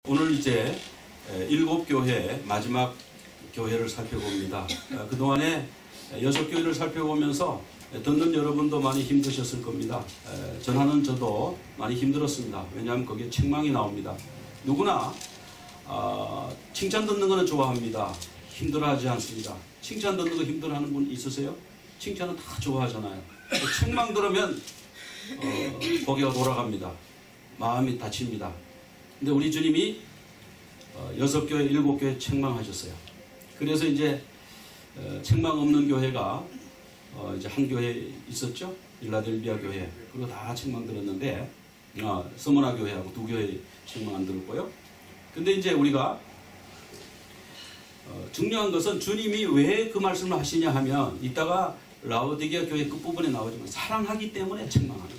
오늘 이제 7교회 마지막 교회를 살펴봅니다. 그동안에 6교회를 살펴보면서 듣는 여러분도 많이 힘드셨을 겁니다. 전하는 저도 많이 힘들었습니다. 왜냐하면 거기에 책망이 나옵니다. 누구나 칭찬 듣는 거는 좋아합니다. 힘들어하지 않습니다. 칭찬 듣는 거 힘들어하는 분 있으세요? 칭찬은 다 좋아하잖아요. 책망 들으면 고개가 돌아갑니다. 마음이 다칩니다. 근데 우리 주님이 6교회, 7교회 책망하셨어요. 그래서 이제 책망 없는 교회가 이제 한 교회 있었죠. 빌라델비아 교회. 그거 다 책망 들었는데 서머나 교회하고 2교회 책망 안 들었고요. 근데 이제 우리가 중요한 것은 주님이 왜 그 말씀을 하시냐 하면 이따가 라오디게아 교회 끝부분에 나오지만 사랑하기 때문에 책망하는 거예요.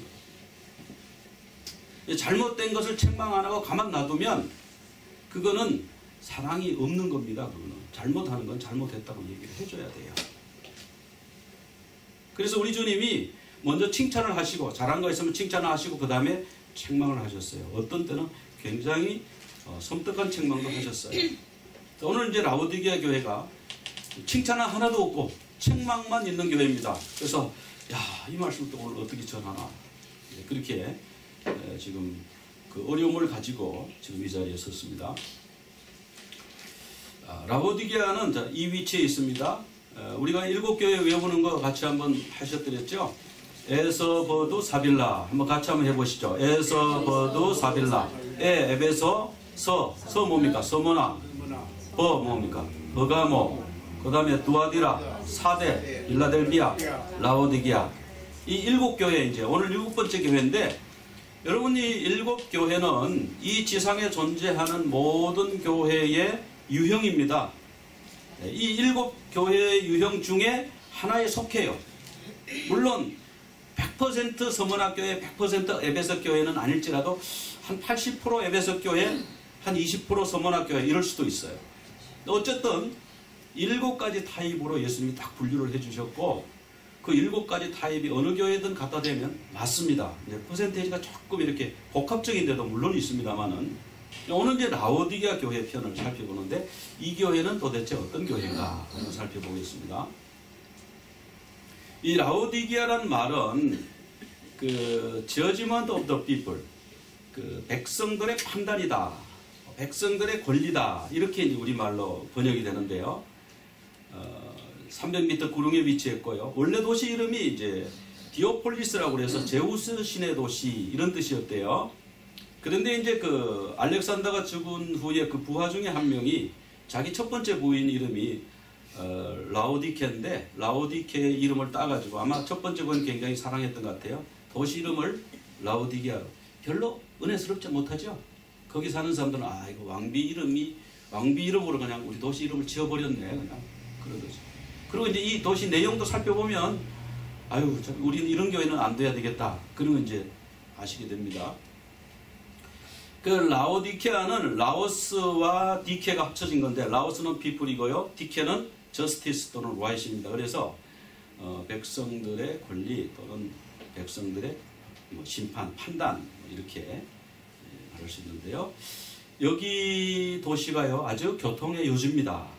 잘못된 것을 책망 안 하고 가만 놔두면 그거는 사랑이 없는 겁니다. 그거는 잘못하는 건 잘못했다고 얘기를 해줘야 돼요. 그래서 우리 주님이 먼저 칭찬을 하시고 잘한 거 있으면 칭찬을 하시고 그 다음에 책망을 하셨어요. 어떤 때는 굉장히 섬뜩한 책망도 하셨어요. 오늘 이제 라오디게아 교회가 칭찬은 하나도 없고 책망만 있는 교회입니다. 그래서 이 말씀을 또 오늘 어떻게 전하나 그렇게 지금 그 어려움을 가지고 지금 이 자리에 섰습니다. 라오디게아는 이 위치에 있습니다. 우리가 7교회 외우는 거 같이 한번 하셨더랬죠. 에서버두 사빌라 한번 같이 한번 해보시죠. 에서버두 사빌라 에베소 서 뭡니까? 서머나 버 뭡니까? 버가모 그 다음에 두아디라 사데 빌라델비아 라오디게아 이 7교회 이제 오늘 7번째 교회인데 여러분 이 7교회는 이 지상에 존재하는 모든 교회의 유형입니다. 이 7교회의 유형 중에 하나에 속해요. 물론 100% 서머나교회 100% 에베소교회는 아닐지라도 한 80% 에베소교회 한 20% 서머나교회 이럴 수도 있어요. 어쨌든 7가지 타입으로 예수님이 딱 분류를 해주셨고 그 7가지 타입이 어느 교회든 갖다 대면 맞습니다. 퍼센테이지가 조금 이렇게 복합적인데도 물론 있습니다만은 오늘 이제 라오디게아 교회 편을 살펴보는데 이 교회는 도대체 어떤 교회인가 한번 살펴보겠습니다. 이 라오디게아라는 말은 그 judgment of the people 그 백성들의 판단이다, 백성들의 권리다 이렇게 우리말로 번역이 되는데요. 300m 구릉에 위치했고요. 원래 도시 이름이 이제 디오폴리스라고 해서 제우스 신의 도시 이런 뜻이었대요. 그런데 이제 그 알렉산더가 죽은 후에 그 부하 중에 한 명이 자기 첫 번째 부인 이름이 라오디케인데 라오디케의 이름을 따가지고 아마 첫 번째 부인 굉장히 사랑했던 것 같아요. 도시 이름을 라오디게아 별로 은혜스럽지 못하죠. 거기 사는 사람들은 이거 왕비 이름으로 그냥 우리 도시 이름을 지어버렸네 그냥 그러더죠. 그리고 이제 이 도시 내용도 살펴보면 우리는 이런 교회는 안 돼야 되겠다. 그러면 이제 아시게 됩니다. 그 라오디케아는 라오스와 디케가 합쳐진 건데 라오스는 피플이고요. 디케는 저스티스 또는 라이트입니다. 그래서 백성들의 권리 또는 백성들의 심판, 판단 이렇게 말할 수 있는데요. 여기 도시가요 아주 교통의 요지입니다.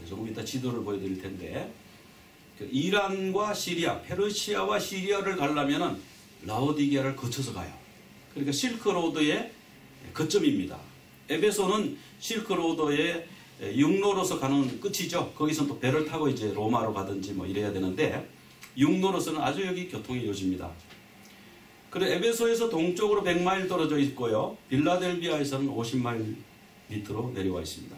조금 이따 지도를 보여드릴 텐데 이란과 시리아, 페르시아와 시리아를 가려면 라오디게아를 거쳐서 가요. 그러니까 실크로드의 거점입니다. 에베소는 실크로드의 육로로서 가는 끝이죠. 거기서 또 배를 타고 이제 로마로 가든지 뭐 이래야 되는데 육로로서는 아주 여기 교통의 요지입니다. 그리고 에베소에서 동쪽으로 100마일 떨어져 있고요. 빌라델비아에서는 50마일 밑으로 내려와 있습니다.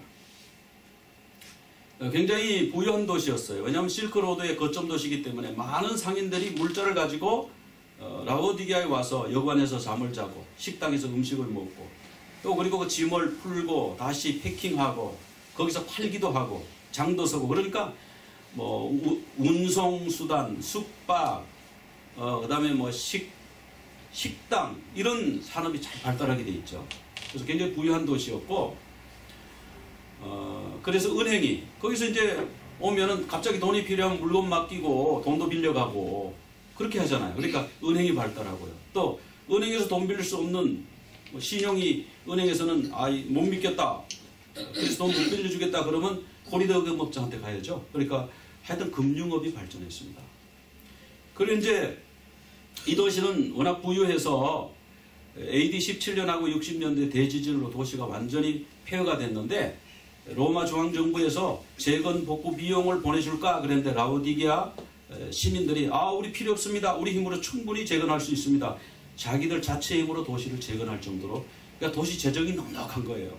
굉장히 부유한 도시였어요. 왜냐하면 실크로드의 거점 도시이기 때문에 많은 상인들이 물자를 가지고 라오디게아에 와서 여관에서 잠을 자고 식당에서 음식을 먹고 또 그리고 그 짐을 풀고 다시 패킹하고 거기서 팔기도 하고 장도 서고 그러니까 뭐 운송수단, 숙박, 그 다음에 뭐 식당 이런 산업이 잘 발달하게 돼 있죠. 그래서 굉장히 부유한 도시였고 그래서 은행이 거기서 이제 오면은 갑자기 돈이 필요하면 물건 맡기고 돈도 빌려가고 그렇게 하잖아요. 그러니까 은행이 발달하고요. 또 은행에서 돈 빌릴 수 없는 뭐 신용이 은행에서는 못 믿겠다. 그래서 돈 못 빌려주겠다 그러면 코리더 금업자한테 가야죠. 그러니까 하여튼 금융업이 발전했습니다. 그리고 이제 이 도시는 워낙 부유해서 AD 17년하고 60년대 대지진으로 도시가 완전히 폐허가 됐는데 로마 중앙정부에서 재건 복구 비용을 보내줄까 그랬는데 라오디게아 시민들이 우리 필요 없습니다. 우리 힘으로 충분히 재건할 수 있습니다. 자기들 자체 힘으로 도시를 재건할 정도로 그러니까 도시 재정이 넉넉한 거예요.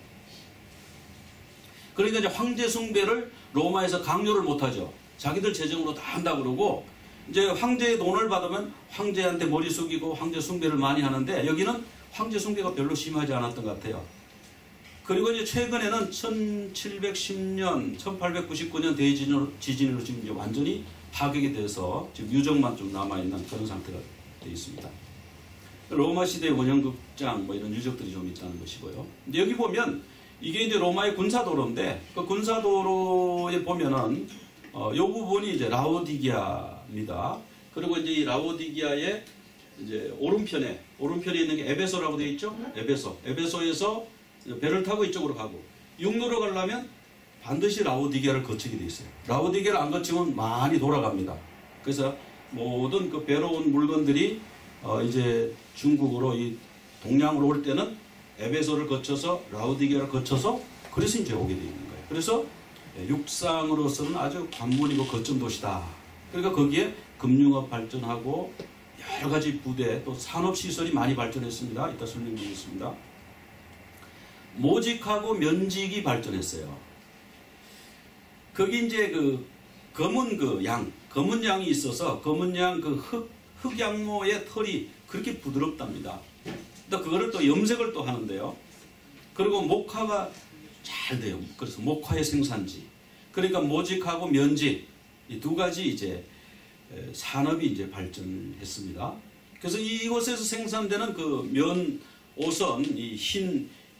그러니까 이제 황제 숭배를 로마에서 강요를 못하죠. 자기들 재정으로 다 한다 그러고 이제 황제의 돈을 받으면 황제한테 머리 숙이고 황제 숭배를 많이 하는데 여기는 황제 숭배가 별로 심하지 않았던 것 같아요. 그리고 이제 최근에는 1710년, 1899년 대지진으로 지금 이제 완전히 파괴가 돼서 지금 유적만 좀 남아있는 그런 상태가 되어 있습니다. 로마 시대 원형극장 뭐 이런 유적들이 좀 있다는 것이고요. 근데 여기 보면 이게 이제 로마의 군사도로인데 그 군사도로에 보면은 요 부분이 이제 라오디게아입니다. 그리고 이제 이 라오디게아의 이제 오른편에 있는 게 에베소라고 되어 있죠. 에베소에서 배를 타고 이쪽으로 가고 육로로 가려면 반드시 라오디게아를 거치게 되어 있어요. 라오디게아를 안 거치면 많이 돌아갑니다. 그래서 모든 그 배로 온 물건들이 이제 중국으로 이 동양으로 올 때는 에베소를 거쳐서 라오디게아를 거쳐서 그래서 이제 오게 되어 있는 거예요. 그래서 육상으로서는 아주 관문이고 거점 도시다. 그러니까 거기에 금융업 발전하고 여러 가지 부대 또 산업시설이 많이 발전했습니다. 이따 설명드리겠습니다. 모직하고 면직이 발전했어요. 거기 이제 그 검은 양이 있어서 검은 양 그 흑양모의 털이 그렇게 부드럽답니다. 또 그거를 또 염색을 또 하는데요. 그리고 목화가 잘 돼요. 그래서 목화의 생산지. 그러니까 모직하고 면직 이 두 가지 이제 산업이 이제 발전했습니다. 그래서 이곳에서 생산되는 그 면옷은 이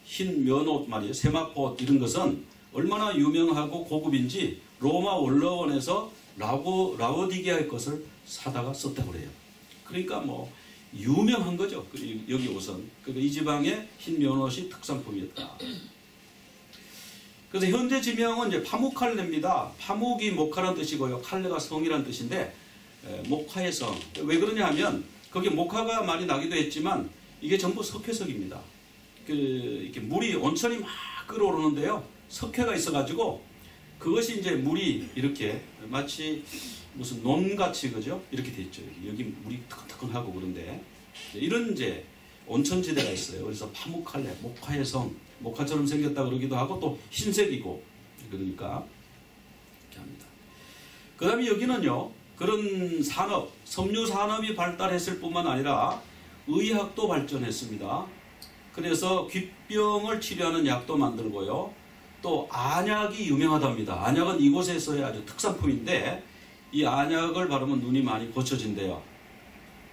흰 면옷 말이에요. 세마포 이런 것은 얼마나 유명하고 고급인지 로마 원로원에서 라오디게아의 것을 사다가 썼다고 그래요. 그러니까 뭐 유명한 거죠. 여기 옷은. 그러니까 이 지방의 흰 면옷이 특산품이었다. 그래서 현재 지명은 이제 파묵칼레입니다. 파묵이 목화라는 뜻이고요. 칼레가 성이라는 뜻인데 목화의 성. 왜 그러냐 하면 거기 목화가 많이 나기도 했지만 이게 전부 석회석입니다. 이렇게 물이 온천이 막 끓어오르는데요. 석회가 있어가지고 그것이 이제 물이 이렇게 마치 무슨 논같이 그죠? 이렇게 돼 있죠. 여기 물이 뜨끈뜨끈하고 그런데 이런 이제 온천지대가 있어요. 그래서 파묵칼레, 목화의 성, 목화처럼 생겼다 그러기도 하고 또 흰색이고 그러니까 이렇게 합니다. 그 다음에 여기는요. 그런 산업, 섬유 산업이 발달했을 뿐만 아니라 의학도 발전했습니다. 그래서 귓병을 치료하는 약도 만들고요. 또 안약이 유명하답니다. 안약은 이곳에서의 아주 특산품인데 이 안약을 바르면 눈이 많이 고쳐진대요.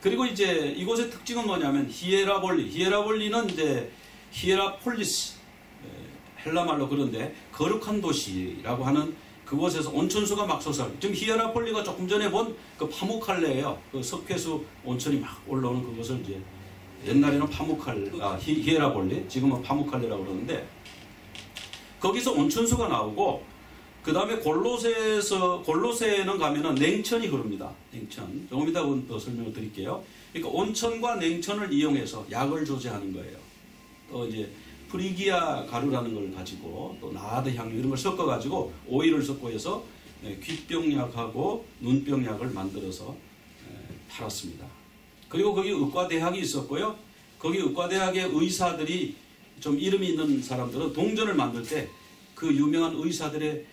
그리고 이제 이곳의 특징은 뭐냐면 히에라볼리는 이제 히에라폴리스 헬라말로 그런데 거룩한 도시라고 하는 그곳에서 온천수가 막 솟아요. 지금 히에라폴리가 조금 전에 본 그 파묵칼레예요. 그 석회수 온천이 막 올라오는 그것을 이제 옛날에는 히에라볼리, 지금은 파묵칼레라고 그러는데 거기서 온천수가 나오고 그 다음에 골로새에는 가면은 냉천이 흐릅니다. 냉천. 조금 이따 더 설명을 드릴게요. 그러니까 온천과 냉천을 이용해서 약을 조제하는 거예요. 또 이제 프리기아 가루라는 걸 가지고 또 나아드 향유 이런 걸 섞어가지고 오일을 섞고 해서 귓병약하고 눈병약을 만들어서 팔았습니다. 그리고 거기 의과대학이 있었고요. 거기 의과대학의 의사들이 좀 이름이 있는 사람들은 동전을 만들 때 그 유명한 의사들의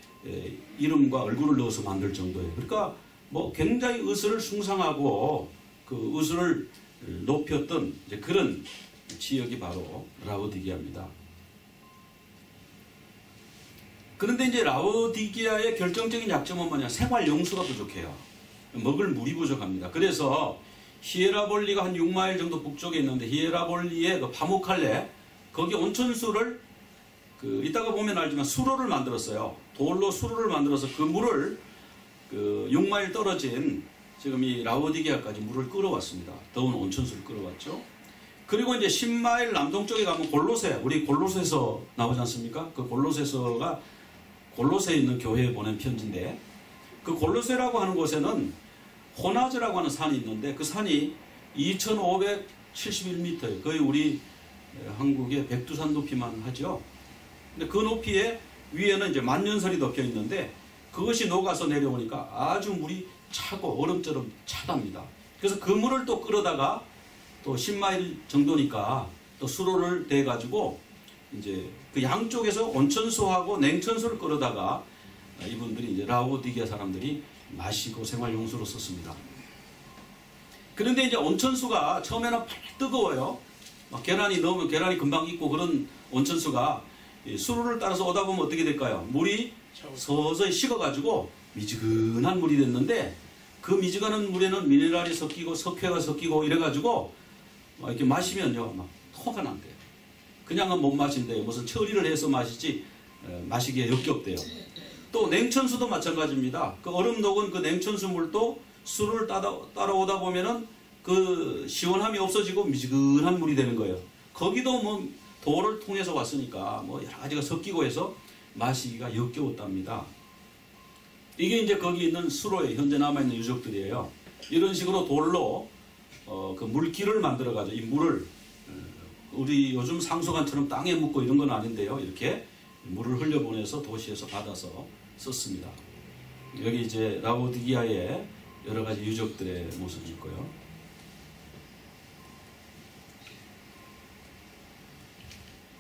이름과 얼굴을 넣어서 만들 정도예요. 그러니까 뭐 굉장히 의술을 숭상하고 그 의술을 높였던 이제 그런 지역이 바로 라오디게아입니다. 그런데 이제 라오디게아의 결정적인 약점은 뭐냐? 생활 용수가 부족해요. 먹을 물이 부족합니다. 그래서 히에라볼리가 한 6마일 정도 북쪽에 있는데 히에라볼리의 그 파묵칼레 거기 온천수를 이따가 보면 알지만 수로를 만들었어요. 돌로 수로를 만들어서 그 물을 6마일 떨어진 지금 이 라오디게아까지 물을 끌어왔습니다. 더운 온천수를 끌어왔죠. 그리고 이제 10마일 남동쪽에 가면 골로새, 우리 골로새서 나오지 않습니까? 그 골로새서가 골로새에 있는 교회에 보낸 편지인데, 그 골로새라고 하는 곳에는 호나즈라고 하는 산이 있는데, 그 산이 2571m예요. 거의 우리 한국의 백두산 높이만 하죠. 근데 그 높이에 위에는 이제 만년설이 덮여 있는데, 그것이 녹아서 내려오니까 아주 물이 차고 얼음처럼 차답니다. 그래서 그 물을 또 끌어다가 또 10마일 정도니까 또 수로를 대 가지고 이제 그 양쪽에서 온천수하고 냉천수를 끌어다가 이분들이 이제 라오디게아 사람들이 마시고 생활용수로 썼습니다. 그런데 이제 온천수가 처음에는 뜨거워요. 막 계란이 넣으면 계란이 금방 익고, 그런 온천수가 수로를 따라서 오다 보면 어떻게 될까요? 물이 서서히 식어가지고 미지근한 물이 됐는데, 그 미지근한 물에는 미네랄이 섞이고 석회가 섞이고 이래가지고 이렇게 마시면요, 막 토가 난대요. 그냥은 못 마신대요. 무슨 처리를 해서 마시지 마시기에 역겹대요. 또 냉천수도 마찬가지입니다. 그 얼음 녹은 그 냉천수 물도 수를 따라오다 보면은 그 시원함이 없어지고 미지근한 물이 되는 거예요. 거기도 뭐 돌을 통해서 왔으니까 뭐 여러 가지가 섞이고 해서 마시기가 역겨웠답니다. 이게 이제 거기 있는 수로에 현재 남아있는 유적들이에요. 이런 식으로 돌로 그 물길을 만들어가지고 이 물을, 우리 요즘 상수관처럼 땅에 묻고 이런 건 아닌데요. 이렇게 물을 흘려보내서 도시에서 받아서 썼습니다. 여기 이제 라오디게아의 여러 가지 유적들의 모습이 있고요.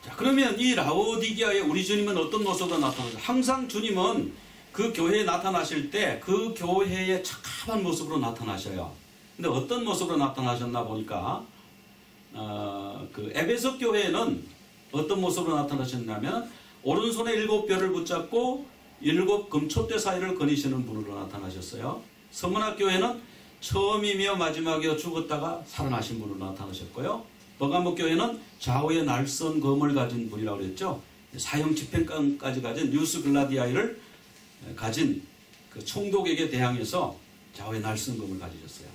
자, 그러면 이 라오디게아의 우리 주님은 어떤 모습으로 나타나죠? 항상 주님은 그 교회에 나타나실 때 그 교회의 착함한 모습으로 나타나셔요. 근데 어떤 모습으로 나타나셨나 보니까 그 에베소 교회에는 어떤 모습으로 나타나셨냐면, 오른손에 7뼈를 붙잡고 7 금촛대 사이를 거니시는 분으로 나타나셨어요. 서문학 교회는 처음이며 마지막이어 죽었다가 살아나신 분으로 나타나셨고요. 버가모 교회는 좌우에 날선 검을 가진 분이라고 그랬죠. 사형 집행까지 가진 뉴스 글라디아이를 가진 그 총독에게 대항해서 좌우에 날선 검을 가지셨어요.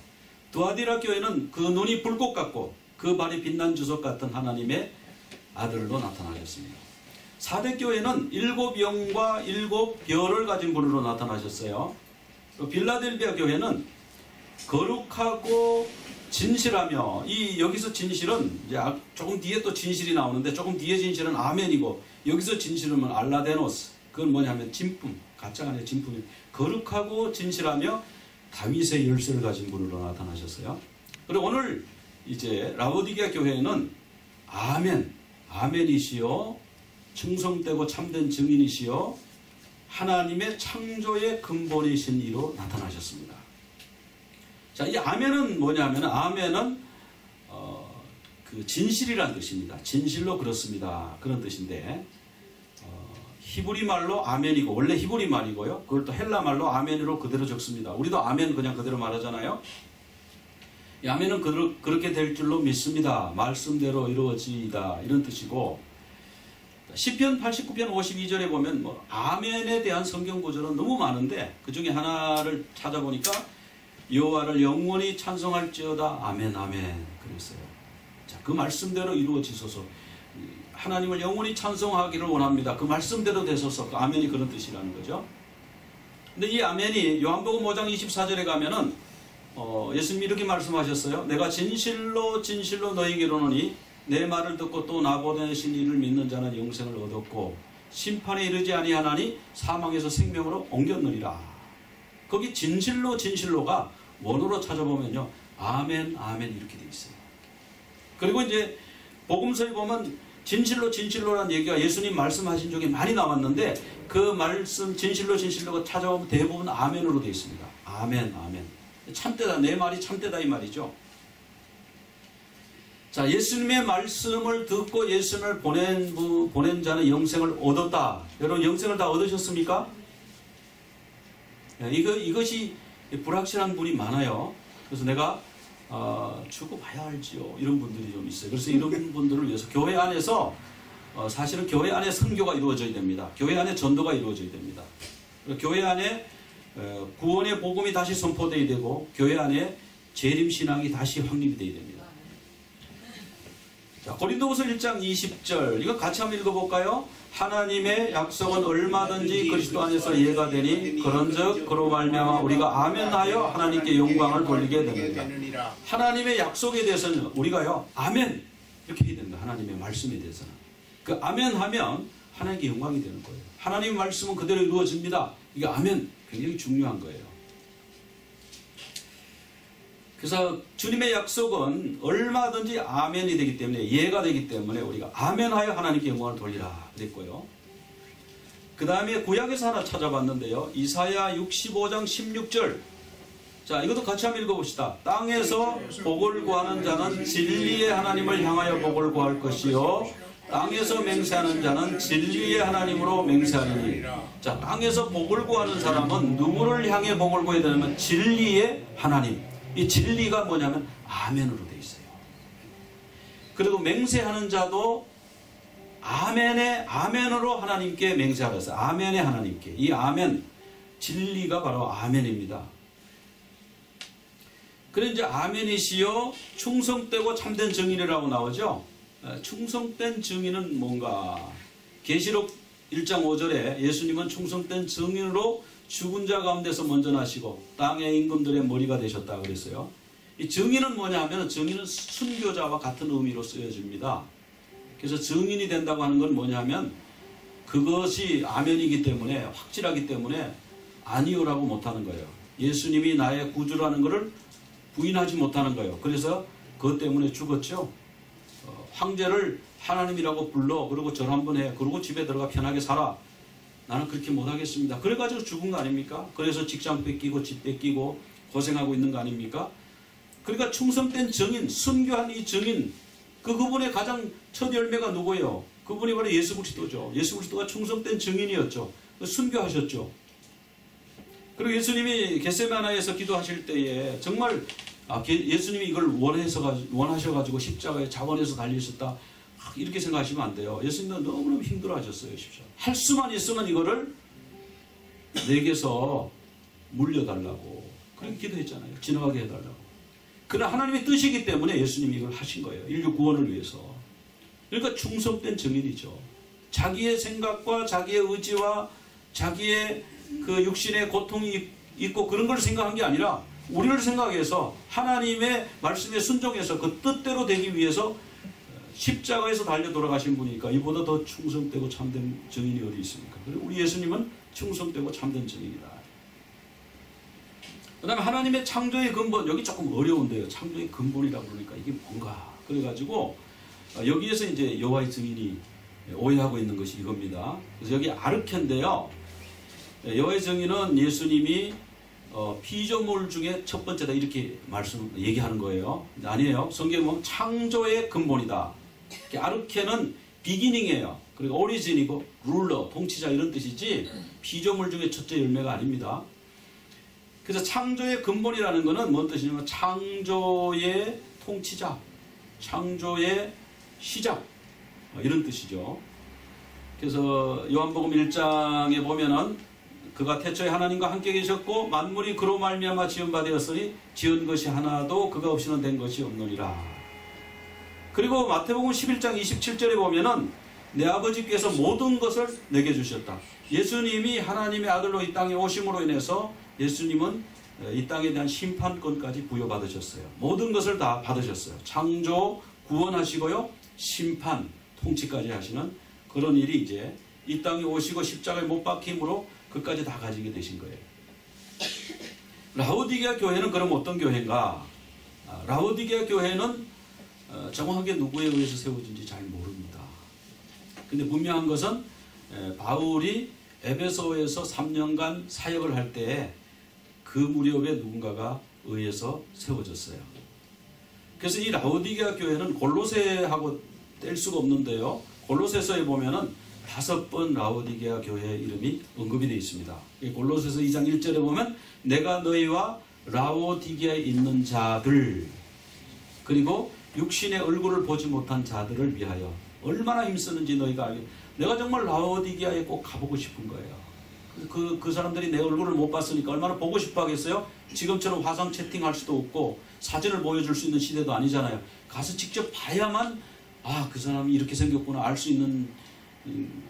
두아디라 교회는 그 눈이 불꽃 같고 그 발이 빛난 주석 같은 하나님의 아들로 나타나셨습니다. 사대교회는 7영과 7별을 가진 분으로 나타나셨어요. 또 빌라델비아 교회는 거룩하고 진실하며, 이 여기서 진실은 이제 조금 뒤에 또 진실이 나오는데, 조금 뒤에 진실은 아멘이고, 여기서 진실은 알라데노스, 그건 뭐냐면 진품, 가짜가 아니라 진품이, 거룩하고 진실하며 다윗의 열쇠를 가진 분으로 나타나셨어요. 그리고 오늘 이제 라오디게아 교회에는 아멘, 아멘이시요, 충성되고 참된 증인이시요, 하나님의 창조의 근본이신 이로 나타나셨습니다. 자, 이 아멘은 뭐냐면, 아멘은 그 진실이라는 뜻입니다. 진실로 그렇습니다, 그런 뜻인데, 히브리 말로 아멘이고, 원래 히브리 말이고요. 그걸 또 헬라 말로 아멘으로 그대로 적습니다. 우리도 아멘 그냥 그대로 말하잖아요. 이 아멘은 그렇게 될 줄로 믿습니다. 말씀대로 이루어지이다, 이런 뜻이고, 시편 89편 52절에 보면 뭐 아멘에 대한 성경 구절은 너무 많은데, 그 중에 하나를 찾아보니까 여호와를 영원히 찬송할지어다 아멘 아멘 그랬어요. 자, 그 말씀대로 이루어지소서. 하나님을 영원히 찬송하기를 원합니다. 그 말씀대로 되소서. 그 아멘이 그런 뜻이라는 거죠. 근데 이 아멘이 요한복음 5장 24절에 가면은 예수님이 이렇게 말씀하셨어요. 내가 진실로 진실로 너희에게 이르노니 내 말을 듣고 또 나 보내신 이를 믿는 자는 영생을 얻었고 심판에 이르지 아니하나니 사망에서 생명으로 옮겼느니라. 거기 진실로 진실로가 원어로 찾아보면요, 아멘 아멘 이렇게 되어 있어요. 그리고 이제 복음서에 보면 진실로 진실로라는 얘기가 예수님 말씀하신 중에 많이 나왔는데, 그 말씀 진실로 진실로가 찾아보면 대부분 아멘으로 되어 있습니다. 아멘 아멘. 참되다, 내 말이 참되다 이 말이죠. 자, 예수님의 말씀을 듣고 예수님을 보낸 자는 영생을 얻었다. 여러분, 영생을 다 얻으셨습니까? 이것이 불확실한 분이 많아요. 그래서 내가 죽고 봐야 알지요, 이런 분들이 좀 있어요. 그래서 이런 분들을 위해서 교회 안에서 사실은 교회 안에 선교가 이루어져야 됩니다. 교회 안에 전도가 이루어져야 됩니다. 교회 안에 구원의 복음이 다시 선포되어야 되고, 교회 안에 재림신앙이 다시 확립이 되어야 됩니다. 자, 고린도후서 1장 20절 이거 같이 한번 읽어볼까요? 하나님의 약속은 얼마든지 그리스도 안에서 이해가 되니 그런즉 그로 말미암아 우리가 아멘하여 하나님께 영광을 돌리게 됩니다. 하나님의 약속에 대해서는 우리가요 아멘 이렇게 해야 됩니다. 하나님의 말씀에 대해서는 그 아멘하면 하나님께 영광이 되는 거예요. 하나님의 말씀은 그대로 이루어집니다. 이게 아멘 굉장히 중요한 거예요. 그래서 주님의 약속은 얼마든지 아멘이 되기 때문에 이해가 되기 때문에 우리가 아멘하여 하나님께 영광을 돌리라 그랬고요. 그 다음에 구약에서 하나 찾아봤는데요. 이사야 65장 16절 자 이것도 같이 한번 읽어봅시다. 땅에서 복을 구하는 자는 진리의 하나님을 향하여 복을 구할 것이요 땅에서 맹세하는 자는 진리의 하나님으로 맹세하리니. 자 땅에서 복을 구하는 사람은 누구를 향해 복을 구해야 되냐면 진리의 하나님. 이 진리가 뭐냐면 아멘으로 되어 있어요. 그리고 맹세하는 자도 아멘으로 하나님께 맹세하라 했어요. 아멘의 하나님께. 이 아멘 진리가 바로 아멘입니다. 그래서 이제 아멘이시여 충성되고 참된 증인이라고 나오죠. 충성된 증인은 뭔가 계시록 1장 5절에 예수님은 충성된 증인으로 죽은 자 가운데서 먼저 나시고 땅의 임금들의 머리가 되셨다 그랬어요. 이 증인은 뭐냐 하면 증인은 순교자와 같은 의미로 쓰여집니다. 그래서 증인이 된다고 하는 건 뭐냐 하면 그것이 아멘이기 때문에 확실하기 때문에 아니요라고 못하는 거예요. 예수님이 나의 구주라는 것을 부인하지 못하는 거예요. 그래서 그것 때문에 죽었죠. 황제를 하나님이라고 불러 그리고 절 한번 해 그리고 집에 들어가 편하게 살아. 나는 그렇게 못하겠습니다. 그래가지고 죽은 거 아닙니까? 그래서 직장 뺏기고 집 뺏기고 고생하고 있는 거 아닙니까? 그러니까 충성된 증인, 순교한 이 증인 그분의 가장 첫 열매가 누구예요? 그분이 바로 예수 그리스도죠. 예수 그리스도가 충성된 증인이었죠. 순교하셨죠. 그리고 예수님이 겟세마네에서 기도하실 때에 정말 예수님이 이걸 원하셔가지고 십자가에 자원해서 달리셨다. 이렇게 생각하시면 안 돼요. 예수님도 너무너무 힘들어 하셨어요. 할 수만 있으면 이거를 내게서 물려달라고 그렇게 기도했잖아요. 지나가게 해달라고. 그러나 하나님의 뜻이기 때문에 예수님이 이걸 하신 거예요. 인류 구원을 위해서. 그러니까 충성된 증인이죠. 자기의 생각과 자기의 의지와 자기의 그 육신의 고통이 있고 그런 걸 생각한 게 아니라 우리를 생각해서 하나님의 말씀에 순종해서 그 뜻대로 되기 위해서 십자가에서 달려 돌아가신 분이니까 이보다 더 충성되고 참된 증인이 어디 있습니까? 그리고 우리 예수님은 충성되고 참된 증인이다. 그 다음에 하나님의 창조의 근본, 여기 조금 어려운데요. 창조의 근본이라고 그러니까 이게 뭔가. 그래가지고 여기에서 이제 여호와의 증인이 오해하고 있는 것이 이겁니다. 그래서 여기 아르케인데요. 여호와의 증인은 예수님이 피조물 중에 첫 번째다 이렇게 얘기하는 거예요. 아니에요. 성경에 보면 창조의 근본이다. 아르케는 비기닝이에요. 그리고 오리진이고 룰러, 통치자 이런 뜻이지 피조물 중에 첫째 열매가 아닙니다. 그래서 창조의 근본이라는 것은 뭔 뜻이냐면 창조의 통치자, 창조의 시작 이런 뜻이죠. 그래서 요한복음 1장에 보면은 그가 태초에 하나님과 함께 계셨고 만물이 그로 말미암아 지은 바 되었으니 지은 것이 하나도 그가 없이는 된 것이 없느니라. 그리고 마태복음 11장 27절에 보면은 내 아버지께서 모든 것을 내게 주셨다. 예수님이 하나님의 아들로 이 땅에 오심으로 인해서 예수님은 이 땅에 대한 심판권까지 부여받으셨어요. 모든 것을 다 받으셨어요. 창조, 구원하시고요. 심판, 통치까지 하시는 그런 일이 이제 이 땅에 오시고 십자가에 못 박힘으로 그까지 다 가지게 되신 거예요. 라오디게아 교회는 그럼 어떤 교회인가? 라오디게아 교회는 정확하게 누구에 의해서 세워진지 잘 모릅니다. 근데 분명한 것은 바울이 에베소에서 3년간 사역을 할 때에 그 무렵에 누군가가 의해서 세워졌어요. 그래서 이 라오디게아 교회는 골로새하고 뗄 수가 없는데요. 골로새서에 보면은 5번 라오디게아 교회 이름이 언급이 되어 있습니다. 골로새서 2장 1절에 보면 내가 너희와 라오디게아에 있는 자들 그리고 육신의 얼굴을 보지 못한 자들을 위하여 얼마나 힘쓰는지 너희가 알게. 내가 정말 라오디게아에 꼭 가보고 싶은 거예요. 그 사람들이 내 얼굴을 못 봤으니까 얼마나 보고 싶어 하겠어요? 지금처럼 화상 채팅할 수도 없고 사진을 보여줄 수 있는 시대도 아니잖아요. 가서 직접 봐야만 아, 그 사람이 이렇게 생겼구나 알 수 있는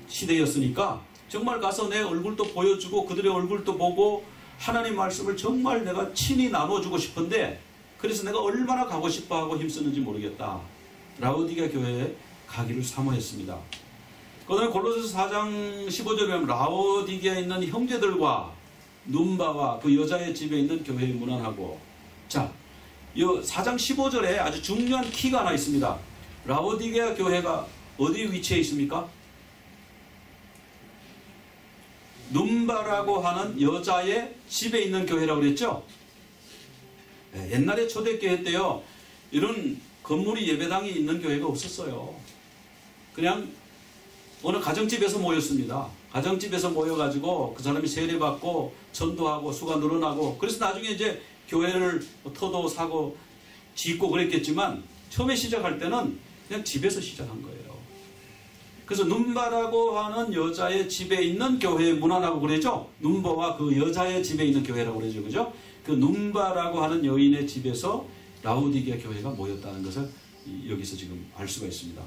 시대였으니까 정말 가서 내 얼굴도 보여주고 그들의 얼굴도 보고 하나님 말씀을 정말 내가 친히 나눠주고 싶은데, 그래서 내가 얼마나 가고 싶어하고 힘쓰는지 모르겠다. 라오디게아 교회에 가기를 사모했습니다. 그 다음에 골로새서 4장 15절에 보면 라오디게아에 있는 형제들과 눈바와 그 여자의 집에 있는 교회에 문안하고. 자, 이 4장 15절에 아주 중요한 키가 하나 있습니다. 라오디게아 교회가 어디 위치해 있습니까? 눈바라고 하는 여자의 집에 있는 교회라고 그랬죠? 네, 옛날에 초대교회 때요, 이런 건물이 예배당이 있는 교회가 없었어요. 그냥 어느 가정집에서 모였습니다. 가정집에서 모여가지고 그 사람이 세례받고 전도하고 수가 늘어나고, 그래서 나중에 이제 교회를 터도 사고 짓고 그랬겠지만 처음에 시작할 때는 그냥 집에서 시작한 거예요. 그래서 눈바라고 하는 여자의 집에 있는 교회에 문안하고 그러죠. 눈바와 그 여자의 집에 있는 교회라고 그러죠. 그죠? 그 눈바라고 하는 여인의 집에서 라오디게아 교회가 모였다는 것을 여기서 지금 알 수가 있습니다.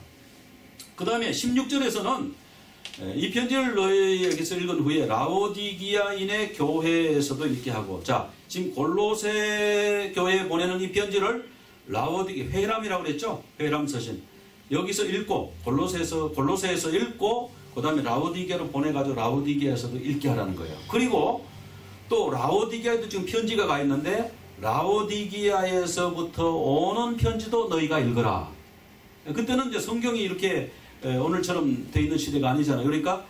그 다음에 16절에서는 이 편지를 너희에게서 읽은 후에 라오디게아인의 교회에서도 읽게 하고, 자, 지금 골로새 교회에 보내는 이 편지를 라오디게아, 회람이라고 그랬죠? 회람 서신. 여기서 읽고 골로새에서 읽고 그 다음에 라오디게아로 보내가지고 라오디게아에서도 읽게 하라는 거예요. 그리고 또 라오디게아에도 지금 편지가 가 있는데 라오디게아에서부터 오는 편지도 너희가 읽어라. 그때는 이제 성경이 이렇게 오늘처럼 돼 있는 시대가 아니잖아요. 그러니까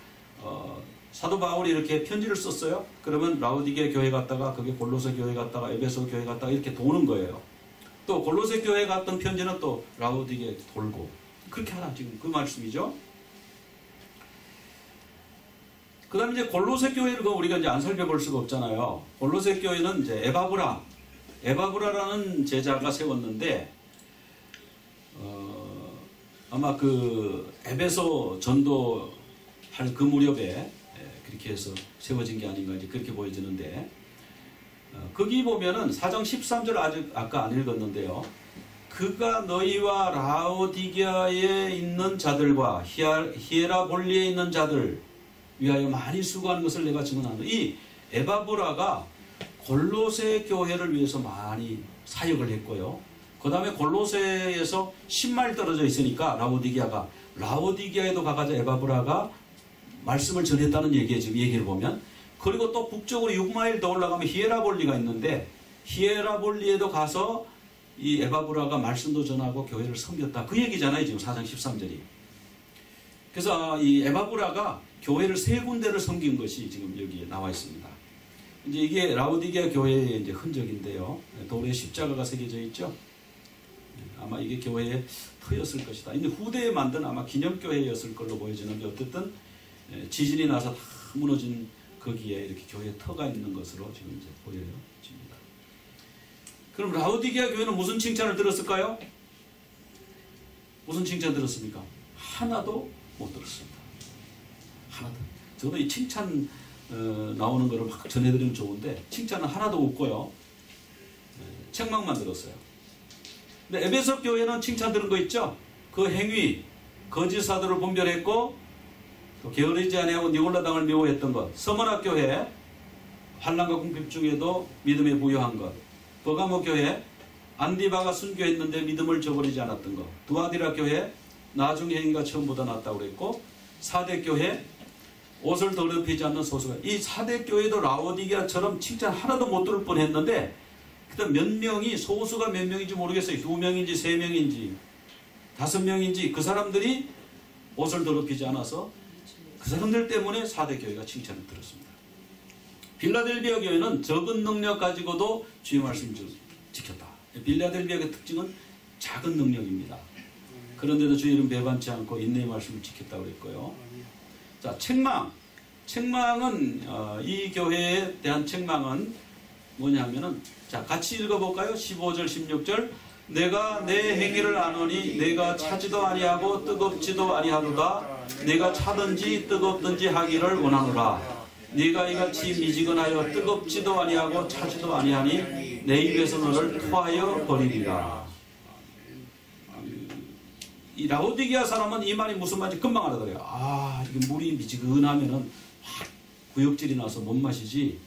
사도 바울이 이렇게 편지를 썼어요. 그러면 라오디게아 교회 갔다가 그게 골로새 교회 갔다가 에베소 교회 갔다가 이렇게 도는 거예요. 또 골로새 교회 갔던 편지는 또 라오디게아에 돌고, 그렇게 하라, 지금 그 말씀이죠. 그 다음에 이제 골로새 교회를 우리가 이제 안 살펴볼 수가 없잖아요. 골로새 교회는 이제 에바브라라는 제자가 세웠는데, 아마 그 에베소 전도할 그 무렵에 그렇게 해서 세워진 게 아닌가 이제 그렇게 보여지는데, 거기 보면은 4장 13절 아까 안 읽었는데요. 그가 너희와 라오디게아에 있는 자들과 히에라볼리에 있는 자들 위하여 많이 수고하는 것을 내가 증언하노. 이 에바브라가 골로새 교회를 위해서 많이 사역을 했고요. 그 다음에 골로새에서 10마일 떨어져 있으니까 라오디게아에도 가가지고 에바브라가 말씀을 전했다는 얘기예요. 지금 얘기를 보면. 그리고 또 북쪽으로 6마일 더 올라가면 히에라볼리가 있는데 히에라볼리에도 가서 이 에바브라가 말씀도 전하고 교회를 섬겼다. 그 얘기잖아요. 지금 4장 13절이. 그래서 이 에바브라가 교회를 세 군데를 섬긴 것이 지금 여기에 나와 있습니다. 이제 이게 라오디게아 교회의 이제 흔적인데요. 돌에 십자가가 새겨져 있죠. 아마 이게 교회의 터였을 것이다. 근데 후대에 만든 아마 기념교회였을 걸로 보여지는데, 어쨌든 지진이 나서 다 무너진 거기에 이렇게 교회의 터가 있는 것으로 지금 이제 보여집니다. 그럼 라오디게아 교회는 무슨 칭찬을 들었을까요? 무슨 칭찬 들었습니까? 하나도 못 들었습니다. 하나도. 저도 이 칭찬 나오는 거를 막 전해드리면 좋은데 칭찬은 하나도 없고요. 책망만 들었어요. 근데 에베소 교회는 칭찬 들은 거 있죠? 그 행위, 거짓 사도를 분별했고 또 게으르지 아니하고 니골라 당을 미워했던 것. 서머나 교회 환난과 궁핍 중에도 믿음에 부여한 것. 버가모 교회 안디바가 순교했는데 믿음을 저버리지 않았던 것. 두아디라 교회 나중 행위가 처음보다 낫다고 그랬고, 사대 교회 옷을 더럽히지 않는 소수가. 이 사대 교회도 라오디게아처럼 칭찬 하나도 못 들을 뻔했는데, 그다음 몇 명이, 소수가 몇 명인지 모르겠어요. 2명인지 3명인지 5명인지 그 사람들이 옷을 더럽히지 않아서 그 사람들 때문에 사대 교회가 칭찬을 들었습니다. 빌라델비아 교회는 적은 능력 가지고도 주의 말씀을 지켰다. 빌라델비아의 특징은 작은 능력입니다. 그런데도 주의 이름 배반치 않고 인내의 말씀을 지켰다고 그랬고요. 자, 책망은 이 교회에 대한 책망은 뭐냐면은, 자, 같이 읽어볼까요? 15절 16절. 내가 내 행위를 아노니 내가 차지도 아니하고 뜨겁지도 아니하도다. 내가 차든지 뜨겁든지 하기를 원하노라. 네가 이같이 미지근하여 뜨겁지도 아니하고 차지도 아니하니 내 입에서 너를 토하여 버리리라. 이 라오디게아 사람은 이 말이 무슨 말인지 금방 알아들어요. 아, 이게 물이 미지근하면은 확 구역질이 나서 못 마시지.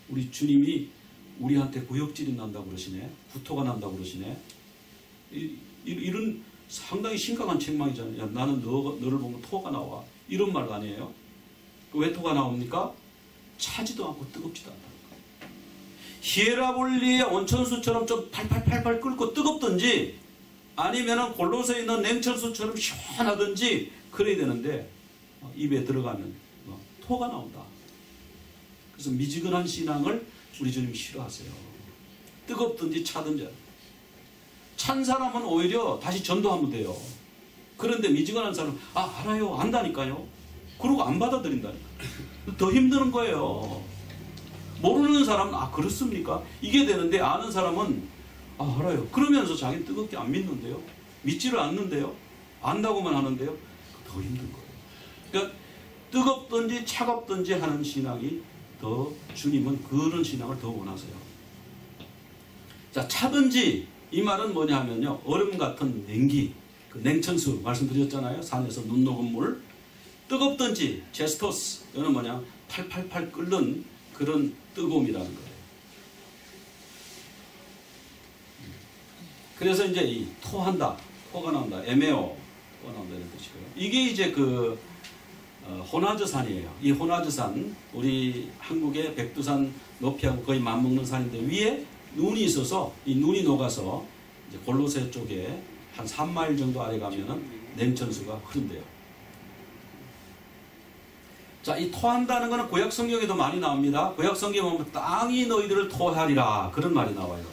우리 주님이 우리한테 구역질이 난다고 그러시네. 구토가 난다고 그러시네. 이런 상당히 심각한 책망이잖아요. 야, 나는 너를 보면 토가 나와. 이런 말 아니에요? 왜 토가 나옵니까? 차지도 않고 뜨겁지도 않다는 거예요. 히에라볼리의 온천수처럼 좀 팔팔팔팔 끓고 뜨겁든지 아니면은 골로새에 있는 냉천수처럼 시원하든지 그래야 되는데 입에 들어가면 토가 나온다. 그래서 미지근한 신앙을 우리 주님이 싫어하세요. 뜨겁든지 차든지. 찬 사람은 오히려 다시 전도하면 돼요. 그런데 미지근한 사람은 알아요. 안다니까요. 그러고 안 받아들인다니까. 더 힘드는 거예요. 모르는 사람은 그렇습니까? 이게 되는데 아는 사람은 알아요. 그러면서 자기는 뜨겁게 안 믿는데요. 믿지를 않는데요. 안다고만 하는데요. 더 힘든 거예요. 그러니까 뜨겁든지 차갑든지 하는 신앙이 더 주님은 그런 신앙을 더 원하세요. 자, 차든지 이 말은 뭐냐 하면요. 얼음 같은 냉기, 그 냉천수 말씀드렸잖아요. 산에서 눈 녹은 물. 뜨겁든지 제스토스, 이거는 뭐냐 팔팔팔 끓는 그런 뜨거움이라는 거예요. 그래서 이제 이 토한다, 토가 나온다, 에메오, 토가 나온다 이런 뜻이고요. 이게 이제 그 호나즈산이에요. 이 호나즈산, 우리 한국의 백두산 높이하고 거의 맞먹는 산인데 위에 눈이 있어서 이 눈이 녹아서 이제 골로새 쪽에 한 3마일 정도 아래 가면은 냉천수가 흐른대요. 자, 이 토한다는 것은 구약 성경에도 많이 나옵니다. 구약 성경에 보면 땅이 너희들을 토하리라 그런 말이 나와요.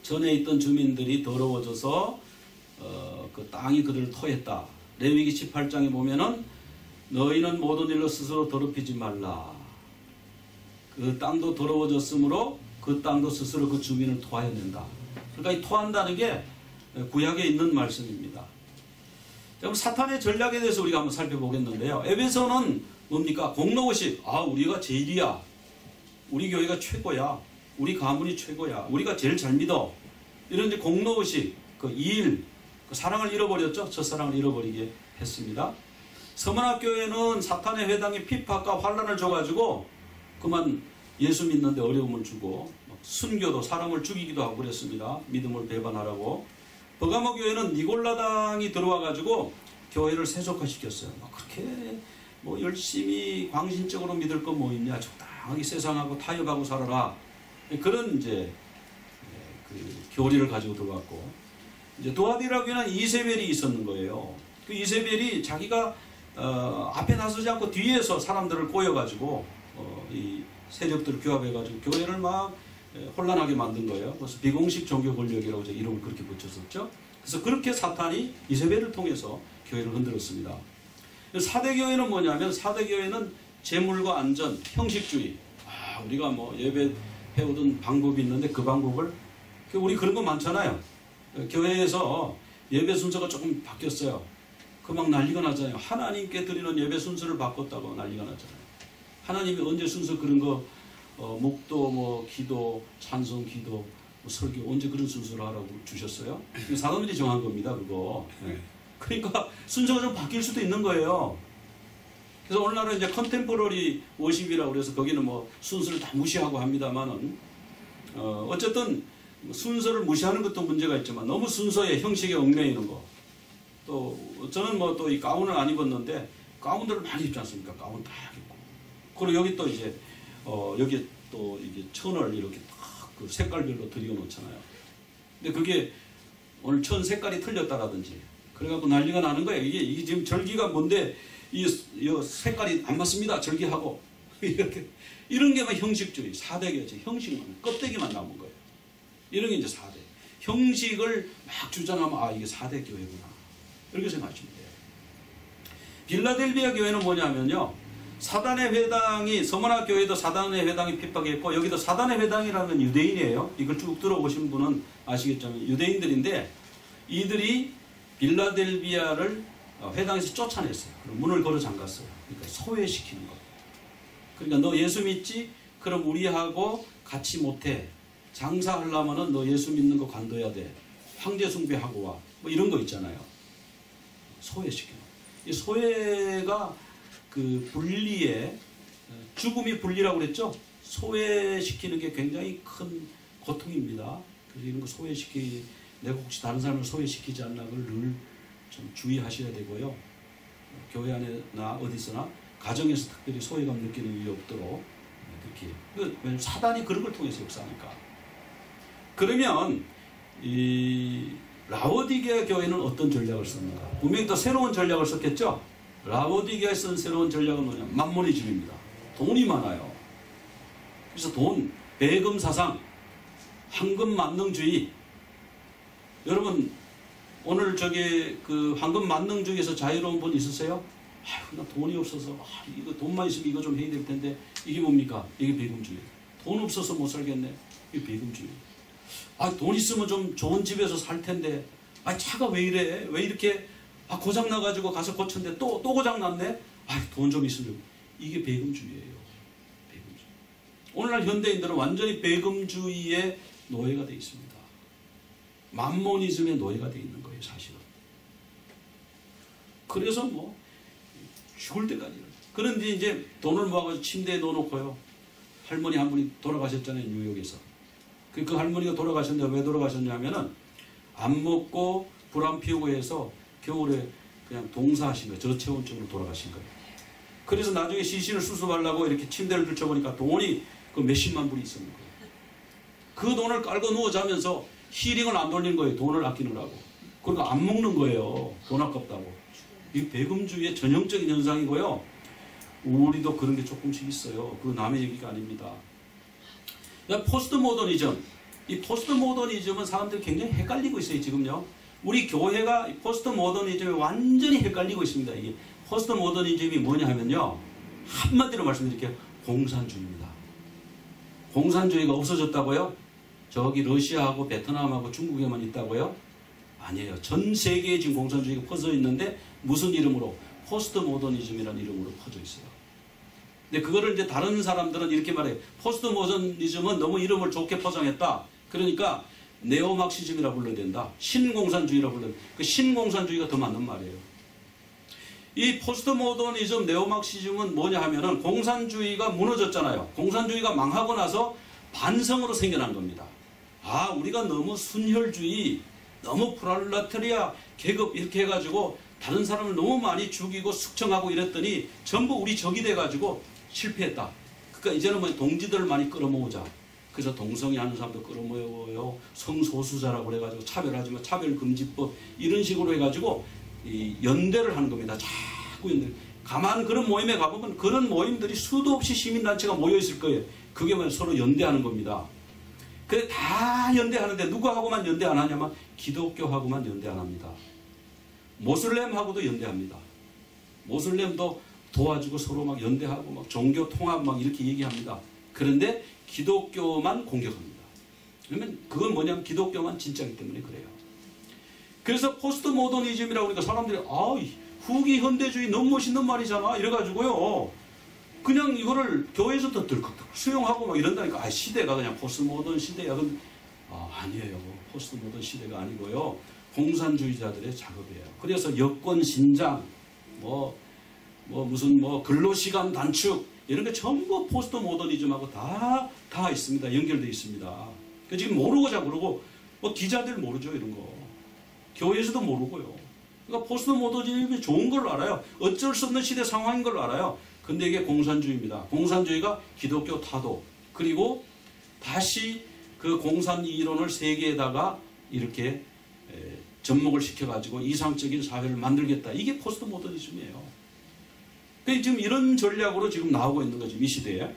전에 있던 주민들이 더러워져서 그 땅이 그들을 토했다. 레위기 18장에 보면은 너희는 모든 일로 스스로 더럽히지 말라. 그 땅도 더러워졌으므로 그 땅도 스스로 그 주민을 토하여낸다. 그러니까 이 토한다는 게 구약에 있는 말씀입니다. 그럼 사탄의 전략에 대해서 우리가 한번 살펴보겠는데요. 에베소는 뭡니까? 공로의식. 우리가 제일이야. 우리 교회가 최고야. 우리 가문이 최고야. 우리가 제일 잘 믿어. 이런 이제 공로의식, 그 일, 그 사랑을 잃어버렸죠. 첫사랑을 잃어버리게 했습니다. 서문학교에는 사탄의 회당이 핍박과 환란을 줘가지고 그만 예수 믿는데 어려움을 주고 순교도 사람을 죽이기도 하고 그랬습니다. 믿음을 배반하라고. 버가모 교회는 니골라당이 들어와가지고 교회를 세속화시켰어요. 그렇게 열심히 광신적으로 믿을 거 뭐 있냐. 적당하게 세상하고 타협하고 살아라. 그런 이제 그 교리를 가지고 들어왔고, 이제 도아디라 교회는 이세벨이 있었는 거예요. 그 이세벨이 자기가 앞에 나서지 않고 뒤에서 사람들을 꼬여가지고 이 세력들을 규합해가지고 교회를 막 혼란하게 만든 거예요. 그래서 비공식 종교 권력이라고 이름을 그렇게 붙였었죠. 그래서 그렇게 사탄이 이세벨을 통해서 교회를 흔들었습니다. 4대 교회는 뭐냐면 4대 교회는 재물과 안전, 형식주의. 우리가 예배 해오던 방법이 있는데 그 방법을, 우리 그런 거 많잖아요. 교회에서 예배 순서가 조금 바뀌었어요. 그 막 난리가 나잖아요. 하나님께 드리는 예배 순서를 바꿨다고 난리가 나잖아요. 하나님이 언제 순서 그런 거 묵도 기도, 찬송, 기도, 설교 언제 그런 순서를 하라고 주셨어요? 사람들이 정한 겁니다. 그거. 그러니까 순서가 좀 바뀔 수도 있는 거예요. 그래서 오늘날은 이제 컨템포러리 워십이라고 그래서 거기는 순서를 다 무시하고 합니다만은 어쨌든 순서를 무시하는 것도 문제가 있지만 너무 순서에 형식에 얽매이는 거. 또 저는 또 이 가운을 안 입었는데 가운들을 많이 입지 않습니까? 가운 딱 입고. 그리고 여기 또 이제 여기 또 이게 천을 이렇게 딱 그 색깔별로 들여 놓잖아요. 근데 그게 오늘 천 색깔이 틀렸다라든지 그래갖고 난리가 나는 거예요. 이게 지금 절기가 뭔데 이 색깔이 안 맞습니다. 절기하고 이렇게 이런 게 형식주의 4대교죠. 형식만 껍데기만 남은 거예요. 이런 게 이제 4대. 형식을 막 주장하면 이게 4대 교회구나. 이렇게 생각하시면 돼요. 빌라델비아 교회는 뭐냐면요. 사단의 회당이 서문학 교회도 사단의 회당이 핍박했고 여기도 사단의 회당이라는 건 유대인이에요. 이걸 쭉 들어보신 분은 아시겠지만 유대인들인데 이들이 빌라델비아를 회당에서 쫓아냈어요. 문을 걸어 잠갔어요. 그러니까 소외시키는 거예요. 그러니까 너 예수 믿지? 그럼 우리하고 같이 못해. 장사하려면은 너 예수 믿는 거 관둬야 돼. 황제 숭배하고 와. 이런 거 있잖아요. 소외시키는. 이 소외가 그 분리의 죽음이 분리라고 그랬죠. 소외시키는 게 굉장히 큰 고통입니다. 그래서 이런 거 내가 혹시 다른 사람을 소외시키지 않나 그걸 늘 좀 주의하셔야 되고요. 교회 안에나 어디서나 가정에서 특별히 소외감 느끼는 일이 없도록 그렇게. 왜냐면 사단이 그런 걸 통해서 역사하니까. 그러면 이 라오디게아 교회는 어떤 전략을 썼는가? 분명히 또 새로운 전략을 썼겠죠. 라오디게아에 쓴 새로운 전략은 뭐냐? 만모니즘입니다. 돈이 많아요. 그래서 배금 사상, 황금 만능주의. 여러분 오늘 그 황금 만능주의에서 자유로운 분 있으세요? 나 돈이 없어서 이거 돈만 있으면 이거 좀 해야 될 텐데 이게 뭡니까? 이게 배금주의. 돈 없어서 못 살겠네. 이게 배금주의. 돈 있으면 좀 좋은 집에서 살 텐데 차가 왜 이래? 왜 이렇게 고장 나가지고 가서 고쳤는데 또 고장 났네? 돈 좀 있으면. 이게 배금주의예요. 배금주의. 오늘날 현대인들은 완전히 배금주의의 노예가 되어 있습니다. 만모니즘의 노예가 되어 있는 거예요, 사실은. 그래서 뭐 죽을 때까지. 그런데 이제 돈을 모아가지고 침대에 넣어놓고요. 할머니 한 분이 돌아가셨잖아요, 뉴욕에서. 그 할머니가 돌아가셨는데 왜 돌아가셨냐면은 안 먹고 불 안 피우고 해서 겨울에 그냥 동사하신 거예요. 저체온증으로 돌아가신 거예요. 그래서 나중에 시신을 수습하려고 이렇게 침대를 들쳐보니까 돈이 그 몇십만 불이 있었는 거예요. 그 돈을 깔고 누워 자면서 힐링을 안 돌리는 거예요. 돈을 아끼느라고. 그러니까 안 먹는 거예요. 돈 아깝다고. 이 배금주의의 전형적인 현상이고요. 우리도 그런 게 조금씩 있어요. 그 남의 얘기가 아닙니다. 포스트 모더니즘. 이 포스트 모더니즘은 사람들이 굉장히 헷갈리고 있어요. 지금요. 우리 교회가 포스트 모더니즘에 완전히 헷갈리고 있습니다. 이게 포스트 모더니즘이 뭐냐 하면요. 한마디로 말씀드릴게요. 공산주의입니다. 공산주의가 없어졌다고요? 저기 러시아하고 베트남하고 중국에만 있다고요? 아니에요. 전 세계에 지금 공산주의가 퍼져 있는데 무슨 이름으로? 포스트 모더니즘이라는 이름으로 퍼져 있어요. 근데 그거를 이제 다른 사람들은 이렇게 말해요. 포스트 모더니즘은 너무 이름을 좋게 포장했다. 그러니까 네오막시즘이라 불러야 된다. 신공산주의라 불러야 된다. 그 신공산주의가 더 맞는 말이에요. 이 포스트 모더니즘, 네오막시즘은 뭐냐 하면은 공산주의가 무너졌잖아요. 공산주의가 망하고 나서 반성으로 생겨난 겁니다. 우리가 너무 순혈주의, 너무 프롤레타리아 계급 이렇게 해가지고 다른 사람을 너무 많이 죽이고 숙청하고 이랬더니 전부 우리 적이 돼가지고 실패했다. 그러니까 이제는 뭐 동지들을 많이 끌어모으자. 그래서 동성애 하는 사람도 끌어모으고요. 성소수자라고 해가지고 차별하지만 차별금지법 이런 식으로 해가지고 이 연대를 하는 겁니다. 자꾸 연대. 가만 그런 모임에 가보면 그런 모임들이 수도 없이 시민단체가 모여있을 거예요. 그게 뭐 서로 연대하는 겁니다. 그래 다 연대하는데 누구하고만 연대 안 하냐면 기독교하고만 연대 안 합니다. 모슬렘하고도 연대합니다. 모슬렘도 도와주고 서로 막 연대하고 막 종교 통합 막 이렇게 얘기합니다. 그런데 기독교만 공격합니다. 그러면 그건 뭐냐면 기독교만 진짜이기 때문에 그래요. 그래서 포스트 모더니즘이라고 그러니까 사람들이 후기 현대주의 너무 멋있는 말이잖아 이래가지고요. 그냥 이거를 교회에서 더 덜컥덜컥 수용하고 막 이런다니까. 시대가 그냥 포스트 모던 시대야. 아니에요. 포스트 모던 시대가 아니고요. 공산주의자들의 작업이에요. 그래서 여권 신장, 무슨 근로시간 단축 이런 게 전부 포스트 모더니즘하고 다 있습니다. 연결되어 있습니다. 지금 모르고 자꾸 그러고 기자들 모르죠 이런 거. 교회에서도 모르고요. 그러니까 포스트 모더니즘이 좋은 걸로 알아요. 어쩔 수 없는 시대 상황인 걸로 알아요. 근데 이게 공산주의입니다. 공산주의가 기독교 타도 그리고 다시 그 공산 이론을 세계에다가 이렇게 접목을 시켜가지고 이상적인 사회를 만들겠다. 이게 포스트 모더니즘이에요. 그러니까 지금 이런 전략으로 지금 나오고 있는 거죠. 이 시대에.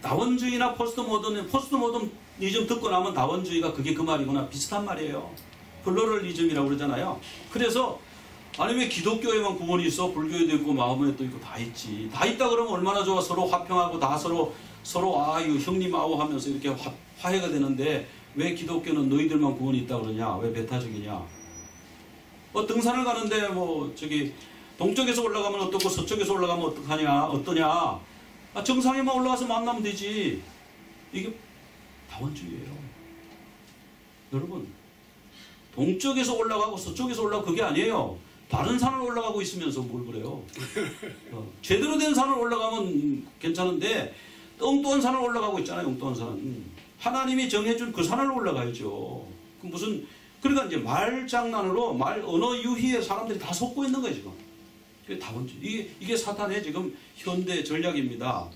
다원주의나 포스트 모더니즘 듣고 나면 다원주의가 그게 그 말이구나. 비슷한 말이에요. 플러럴리즘이라고 그러잖아요. 그래서 왜 기독교에만 구원이 있어? 불교에도 있고 마음에도 있고 다 있지. 다 있다 그러면 얼마나 좋아. 서로 화평하고 다 서로 이거 형님 아우 하면서 이렇게 화해가 되는데 왜 기독교는 너희들만 구원이 있다 그러냐? 왜 배타적이냐? 등산을 가는데 동쪽에서 올라가면 어떻고 서쪽에서 올라가면 어떠냐? 정상에만 올라가서 만나면 되지. 이게 다원주의예요. 여러분, 동쪽에서 올라가고 서쪽에서 올라가고 그게 아니에요. 다른 산을 올라가고 있으면서 뭘 그래요. 제대로 된 산을 올라가면 괜찮은데 엉뚱한 산을 올라가고 있잖아요. 엉뚱한 산. 하나님이 정해준 그 산을 올라가야죠. 그 무슨 그러니까 이제 말장난으로 말 언어 유희에 사람들이 다 속고 있는 거예요 지금. 이게 다 문제. 이게 사탄의 지금 현대 전략입니다.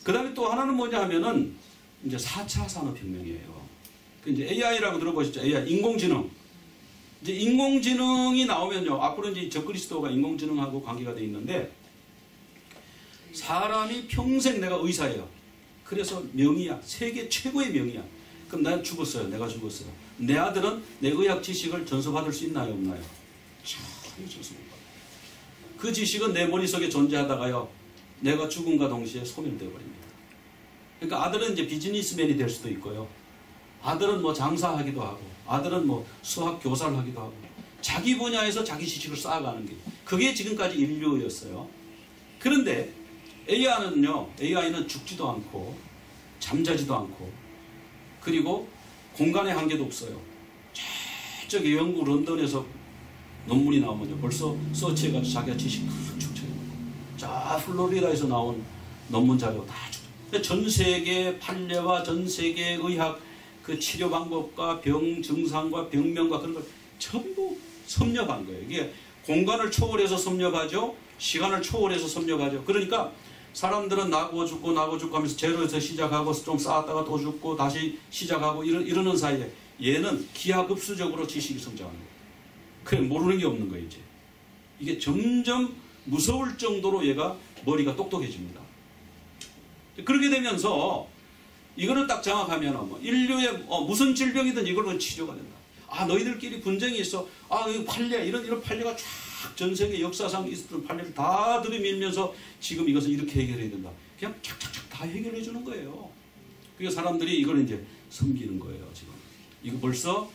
그 다음에 또 하나는 뭐냐 하면은 이제 4차 산업혁명이에요. 그 이제 AI라고 들어보셨죠? AI, 인공지능. 이제 인공지능이 나오면요. 앞으로 이제 적그리스도가 인공지능하고 관계가 돼 있는데 사람이 평생 내가 의사예요. 그래서 명의야. 세계 최고의 명의야. 그럼 난 죽었어요. 내가 죽었어요. 내 아들은 내 의학 지식을 전수받을 수 있나요? 없나요? 전혀 전수 못 받아요. 그 지식은 내 머릿속에 존재하다가요. 내가 죽음과 동시에 소멸되어 버립니다. 그러니까 아들은 이제 비즈니스맨이 될 수도 있고요. 아들은 뭐 장사하기도 하고 아들은 뭐 수학 교사를 하기도 하고 자기 분야에서 자기 지식을 쌓아가는 게 그게 지금까지 인류였어요. 그런데 AI는 죽지도 않고 잠자지도 않고 그리고 공간의 한계도 없어요. 저쪽에 영국 런던에서 논문이 나오면요. 벌써 서치해가지고 자기가 지식 다 축적해놓고 저 플로리다에서 나온 논문 자료 다 축적. 전 세계 판례와 전 세계 의학 그 치료 방법과 병 증상과 병명과 그런 걸 전부 섭렵한 거예요. 이게 공간을 초월해서 섭렵하죠. 시간을 초월해서 섭렵하죠. 그러니까 사람들은 나고 죽고 하면서 제로에서 시작하고 좀 쌓았다가 또 죽고 다시 시작하고 이러는 사이에 얘는 기하급수적으로 지식이 성장하는 거예요. 그래 모르는 게 없는 거예요. 이제 이게 점점 무서울 정도로 얘가 머리가 똑똑해집니다. 그렇게 되면서 이거를 딱 장악하면 인류의 무슨 질병이든 이걸로 치료가 된다. 아 너희들끼리 분쟁이 있어. 아 판례 이런 판례가 쫙 전 세계 역사상 있었던 판례를 다 들이밀면서 지금 이것을 이렇게 해결해야 된다. 그냥 착착착 다 해결해 주는 거예요. 그러니까 사람들이 이걸 이제 섬기는 거예요. 지금 이거 벌써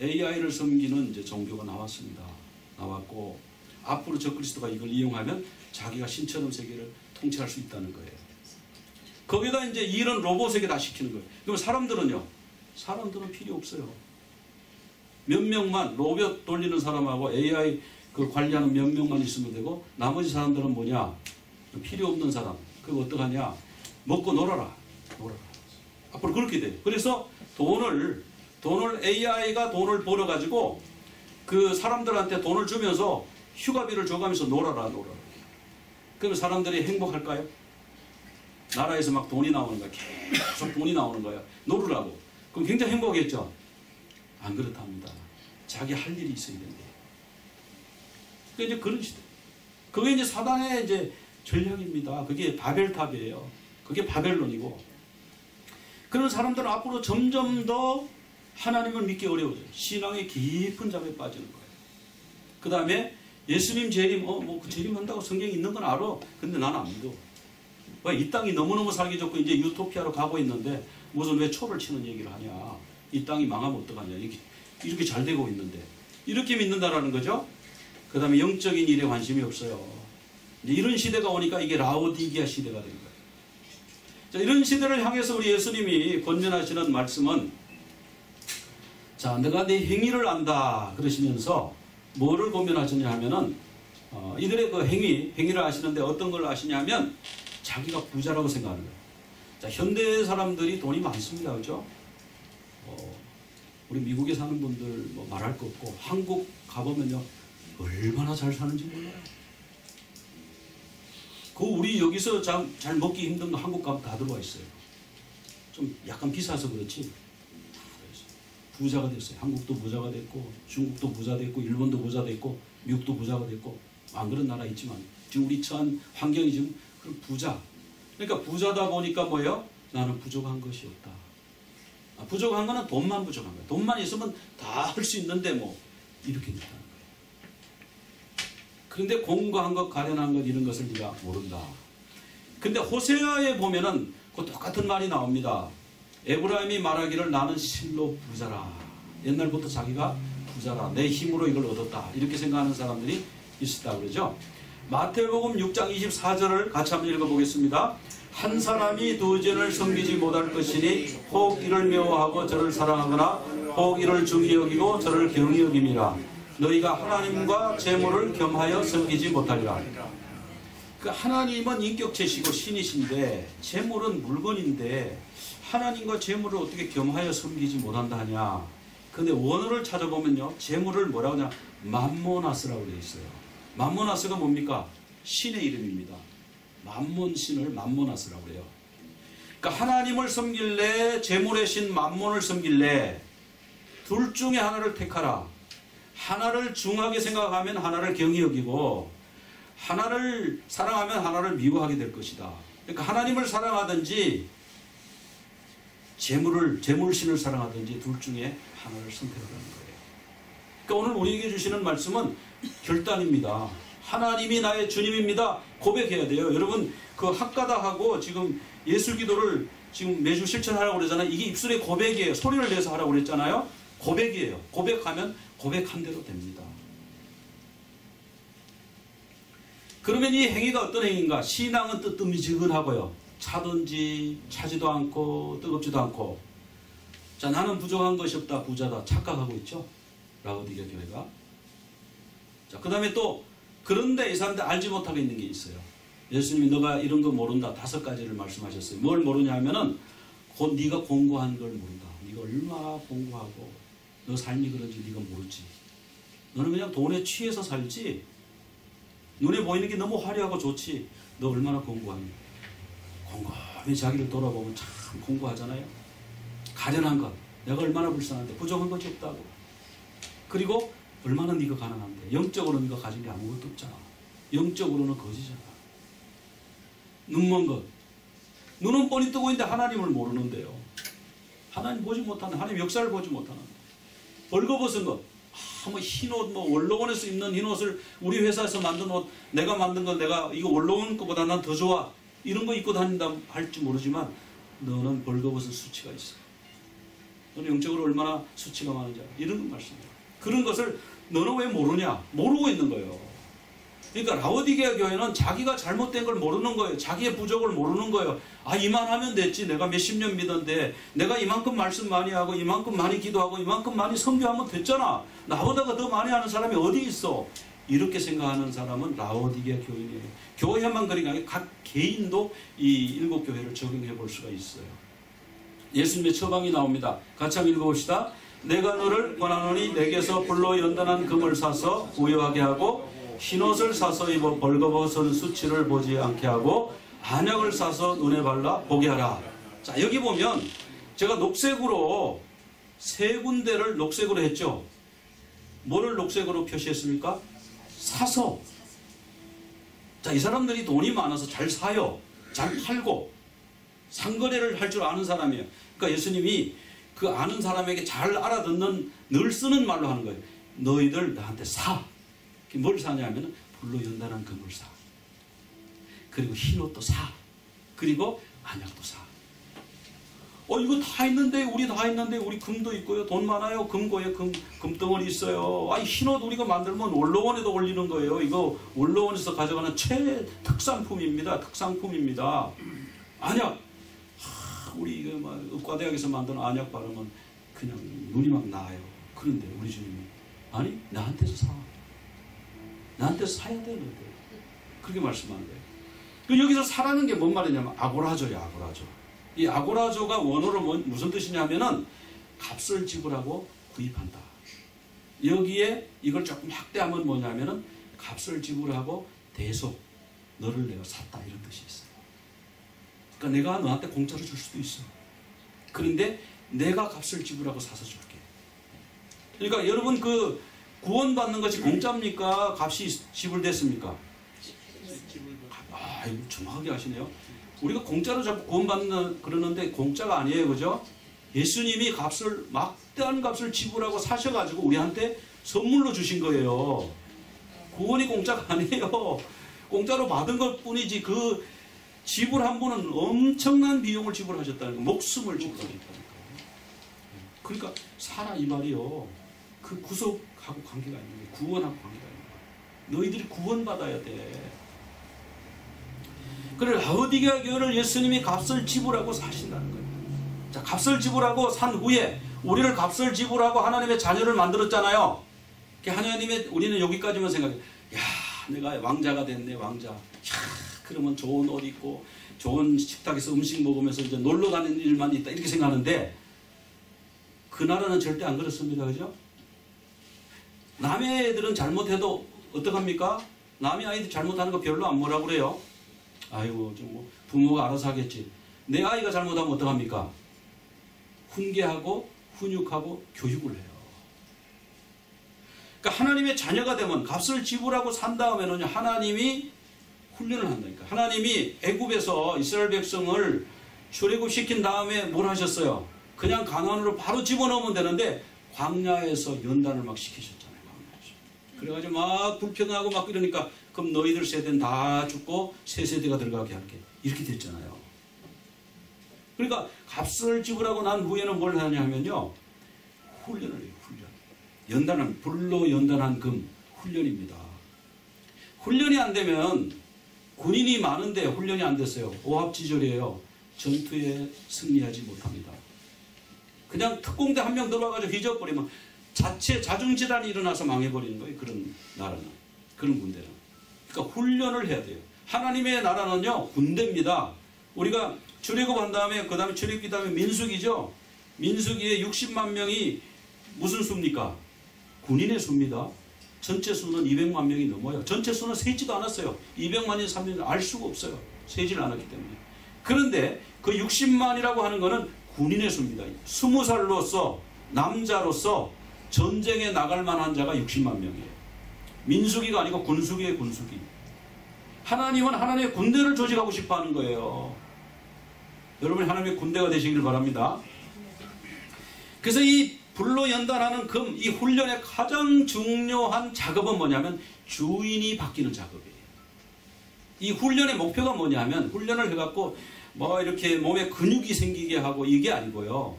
AI를 섬기는 이제 종교가 나왔습니다. 나왔고 앞으로 적그리스도가 이걸 이용하면 자기가 신처럼 세계를 통치할 수 있다는 거예요. 거기다 이제 이런 로봇에게 다 시키는 거예요. 그럼 사람들은 필요 없어요. 몇 명만 로봇 돌리는 사람하고 AI 그 관리하는 몇 명만 있으면 되고 나머지 사람들은 뭐냐? 필요 없는 사람. 그거 어떡하냐? 먹고 놀아라. 앞으로 그렇게 돼요. 그래서 돈을 AI가 돈을 벌어가지고 그 사람들한테 돈을 주면서 휴가비를 줘가면서 놀아라. 그러면 사람들이 행복할까요? 나라에서 막 돈이 나오는 거야. 계속 돈이 나오는 거야. 놀으라고. 그럼 굉장히 행복했죠? 안 그렇답니다. 자기 할 일이 있어야 된대. 그게 이제 그런 시대. 그게 이제 사단의 이제 전략입니다. 그게 바벨탑이에요. 그게 바벨론이고. 그런 사람들은 앞으로 점점 더 하나님을 믿기 어려워져요. 신앙의 깊은 잠에 빠지는 거예요. 그 다음에 예수님 재림, 그 재림한다고 성경에 있는 건 알아. 근데 나는 안 믿어. 왜 이 땅이 너무너무 살기 좋고 이제 유토피아로 가고 있는데 무슨 왜 초를 치는 얘기를 하냐. 이 땅이 망하면 어떡하냐. 이렇게 잘 되고 있는데. 이렇게 믿는다라는 거죠. 그 다음에 영적인 일에 관심이 없어요. 이제 이런 시대가 오니까 이게 라오디기아 시대가 된 거예요. 자, 이런 시대를 향해서 우리 예수님이 권면하시는 말씀은 자, 내가 내 행위를 안다 그러시면서 뭐를 권면하셨냐 하면은 이들의 그 행위를 아시는데 어떤 걸 아시냐 하면 자기가 부자라고 생각하는 거예요. 자, 현대 사람들이 돈이 많습니다. 그죠? 우리 미국에 사는 분들 뭐 말할 거 없고 한국 가보면요. 얼마나 잘 사는지 몰라요. 우리 여기서 잘 먹기 힘든 거 한국 가면 다 들어와 있어요. 좀 약간 비싸서 그렇지. 부자가 됐어요. 한국도 부자가 됐고 중국도 부자 됐고 일본도 부자 됐고 미국도 부자가 됐고 안 그런 나라 있지만 지금 우리 처한 환경이 지금 그런 부자. 그러니까 부자다 보니까 뭐예요? 나는 부족한 것이 없다. 부족한 거는 돈만 부족한 거예요. 돈만 있으면 다 할 수 있는데 뭐 이렇게 됐다는 거예요. 그런데 공고한 것, 가련한 것 이런 것을 네가 모른다. 근데 호세아에 보면은 그 똑같은 말이 나옵니다. 에브라임이 말하기를 나는 실로 부자라. 옛날부터 자기가 부자라. 내 힘으로 이걸 얻었다. 이렇게 생각하는 사람들이 있었다 그러죠. 마태복음 6장 24절을 같이 한번 읽어보겠습니다. 한 사람이 두 전을 섬기지 못할 것이니 혹 이를 미워하고 저를 사랑하거나 혹 이를 중히 여기고 저를 경히 여김이라. 너희가 하나님과 재물을 겸하여 섬기지 못하리라. 그 하나님은 인격체시고 신이신데 재물은 물건인데 하나님과 재물을 어떻게 겸하여 섬기지 못한다 하냐. 근데 원어를 찾아보면요, 재물을 뭐라고 하냐, 맘모나스라고 되어 있어요. 맘모나스가 뭡니까? 신의 이름입니다. 맘몬 신을 맘모나스라고 해요. 그러니까 하나님을 섬길래, 재물의 신 맘몬을 섬길래, 둘 중에 하나를 택하라. 하나를 중하게 생각하면 하나를 경히 여기고, 하나를 사랑하면 하나를 미워하게 될 것이다. 그러니까 하나님을 사랑하든지 재물신을 사랑하든지 둘 중에 하나를 선택하는 거예요. 그러니까 오늘 우리에게 주시는 말씀은 결단입니다. 하나님이 나의 주님입니다. 고백해야 돼요. 여러분, 그 학가다하고 지금 예술기도를 지금 매주 실천하라고 그러잖아요. 이게 입술의 고백이에요. 소리를 내서 하라고 그랬잖아요. 고백이에요. 고백하면 고백한 대로 됩니다. 그러면 이 행위가 어떤 행위인가? 신앙은 뜨뜻미지근하고요. 차든지 차지도 않고 뜨겁지도 않고. 자, 나는 부족한 것이 없다, 부자다 착각하고 있죠. 라오디게 교회가. 자, 그 다음에 또 그런데 이 사람들 알지 못하고 있는 게 있어요. 예수님이 너가 이런 거 모른다 5가지를 말씀하셨어요. 뭘 모르냐 하면은 곧 네가 공부한 걸 모른다. 네가 얼마나 공부하고 너 삶이 그런지 네가 모르지. 너는 그냥 돈에 취해서 살지. 눈에 보이는 게 너무 화려하고 좋지. 너 얼마나 공부하니. 곰곰이 자기를 돌아보면 참 공부하잖아요. 가련한 것. 내가 얼마나 불쌍한데 부족한 것이 없다고. 그리고 얼마나 네가 가난한데 영적으로 네가 가진 게 아무것도 없잖아. 영적으로는 거지잖아. 눈먼 것. 눈은 뻔히 뜨고 있는데 하나님을 모르는데요. 하나님 보지 못하는, 하나님 역사를 보지 못하는. 벌거벗은 것. 뭐 흰옷, 뭐 원로원에서 입는 흰옷을 우리 회사에서 만든 옷, 내가 만든 건 내가 이거 원로원 것보다 난 더 좋아. 이런 거 입고 다닌다 할지 모르지만 너는 벌거벗은 수치가 있어. 너는 영적으로 얼마나 수치가 많은지 알아. 이런 건 말씀이야. 그런 것을 너는 왜 모르냐? 모르고 있는 거예요. 그러니까 라오디게아 교회는 자기가 잘못된 걸 모르는 거예요. 자기의 부족을 모르는 거예요. 아, 이만하면 됐지. 내가 몇십 년 믿었는데 내가 이만큼 말씀 많이 하고 이만큼 많이 기도하고 이만큼 많이 선교하면 됐잖아. 나보다가 더 많이 하는 사람이 어디 있어? 이렇게 생각하는 사람은 라오디게아 교인이에요. 교회만 그런 게 아니라 각 개인도 이 7교회를 적용해 볼 수가 있어요. 예수님의 처방이 나옵니다. 같이 한번 읽어봅시다. 내가 너를 권하노니 내게서 불로 연단한 금을 사서 부여하게 하고 흰옷을 사서 입어 벌거벗은 수치를 보지 않게 하고 안약을 사서 눈에 발라 보게 하라. 자, 여기 보면 제가 녹색으로 3군데를 녹색으로 했죠. 뭐를 녹색으로 표시했습니까? 사서. 자, 이 사람들이 돈이 많아서 잘 사요. 잘 팔고 상거래를 할 줄 아는 사람이에요. 그러니까 예수님이 그 아는 사람에게 잘 알아듣는, 늘 쓰는 말로 하는 거예요. 너희들 나한테 사. 뭘 사냐면 불로 연단한 금을 사. 그리고 흰옷도 사. 그리고 안약도 사. 이거 다 있는데, 우리 다 있는데, 우리 금도 있고요. 돈 많아요. 금고에 금덩어리 있어요. 아니, 흰옷 우리가 만들면 원로원에도 올리는 거예요. 이거 원로원에서 가져가는 최특산품입니다. 특상품입니다. 안약. 우리 이거 막 의과대학에서 만든 안약 바르면 그냥 눈이 막 나아요. 그런데 우리 주님이 아니, 나한테서 사. 나한테서 사야 돼, 너희들. 그렇게 말씀하는 거예요. 여기서 사라는 게 뭔 말이냐면 아고라조야, 아고라조. 이 아고라조가 원어로 무슨 뜻이냐면은 값을 지불하고 구입한다. 여기에 이걸 조금 확대하면 뭐냐면은 값을 지불하고 대속, 너를 내가 샀다, 이런 뜻이 있어요. 그러니까 내가 너한테 공짜로 줄 수도 있어. 그런데 내가 값을 지불하고 사서 줄게. 그러니까 여러분, 그 구원받는 것이 공짜입니까? 값이 지불됐습니까? 아, 이거 정확하게 하시네요. 우리가 공짜로 자꾸 구원받는 그러는데 공짜가 아니에요, 그죠? 예수님이 값을, 막대한 값을 지불하고 사셔가지고 우리한테 선물로 주신 거예요. 구원이 공짜가 아니에요. 공짜로 받은 것 뿐이지, 그 지불한 분은 엄청난 비용을 지불하셨다는 거, 목숨을 지불하셨다는 거. 그러니까 사라, 이 말이요. 그 구속하고 관계가 있는 거예요. 구원하고 관계가 있는 거예요. 너희들이 구원받아야 돼. 그래, 라오디게아 교회를 예수님이 값을 지불하고 사신다는 거예요. 자, 값을 지불하고 산 후에 우리를 값을 지불하고 하나님의 자녀를 만들었잖아요. 하나님의 우리는 여기까지만 생각해. 야, 내가 왕자가 됐네, 왕자. 야, 그러면 좋은 옷 입고 좋은 식탁에서 음식 먹으면서 이제 놀러 다니는 일만 있다 이렇게 생각하는데 그 나라는 절대 안 그렇습니다. 그죠? 남의 애들은 잘못해도 어떡합니까? 남의 아이들 잘못하는 거 별로 안 뭐라 그래요. 아이고 좀 뭐 부모가 알아서 하겠지. 내 아이가 잘못하면 어떡합니까? 훈계하고 훈육하고 교육을 해요. 그러니까 하나님의 자녀가 되면 값을 지불하고 산 다음에는 하나님이 훈련을 한다니까. 하나님이 애굽에서 이스라엘 백성을 출애굽시킨 다음에 뭘 하셨어요? 그냥 가나안으로 바로 집어넣으면 되는데 광야에서 연단을 막 시키셨잖아요. 광야에서. 그래가지고 막 불평하고 막 이러니까 그럼 너희들 세대는 다 죽고 새 세대가 들어가게 할게. 이렇게 됐잖아요. 그러니까 값을 지불하고 난 후에는 뭘 하냐 하면요. 훈련을 해요. 훈련. 연단한 불로 연단한 금 훈련입니다. 훈련이 안 되면 군인이 많은데 훈련이 안 됐어요. 오합지졸이에요. 전투에 승리하지 못합니다. 그냥 특공대 한 명 들어와가지고 휘저어버리면 자체 자중질환이 일어나서 망해버리는 거예요. 그런 나라는. 그런 군대는. 그러니까 훈련을 해야 돼요. 하나님의 나라는요. 군대입니다. 우리가 출애굽한 다음에 그 다음에 출애굽기 다음에 민수기죠. 민수기에 60만 명이 무슨 수입니까? 군인의 수입니다. 전체 수는 200만 명이 넘어요. 전체 수는 세지도 않았어요. 200만이 300만 알 수가 없어요. 세지를 않았기 때문에. 그런데 그 60만이라고 하는 것은 군인의 수입니다. 20살로서 남자로서 전쟁에 나갈 만한 자가 60만 명이에요. 민수기가 아니고 군수기의 군수기. 하나님은 하나님의 군대를 조직하고 싶어 하는 거예요. 여러분이 하나님의 군대가 되시길 바랍니다. 그래서 이 불로 연단하는 금, 이 훈련의 가장 중요한 작업은 뭐냐면 주인이 바뀌는 작업이에요. 이 훈련의 목표가 뭐냐면 훈련을 해갖고 뭐 이렇게 몸에 근육이 생기게 하고 이게 아니고요.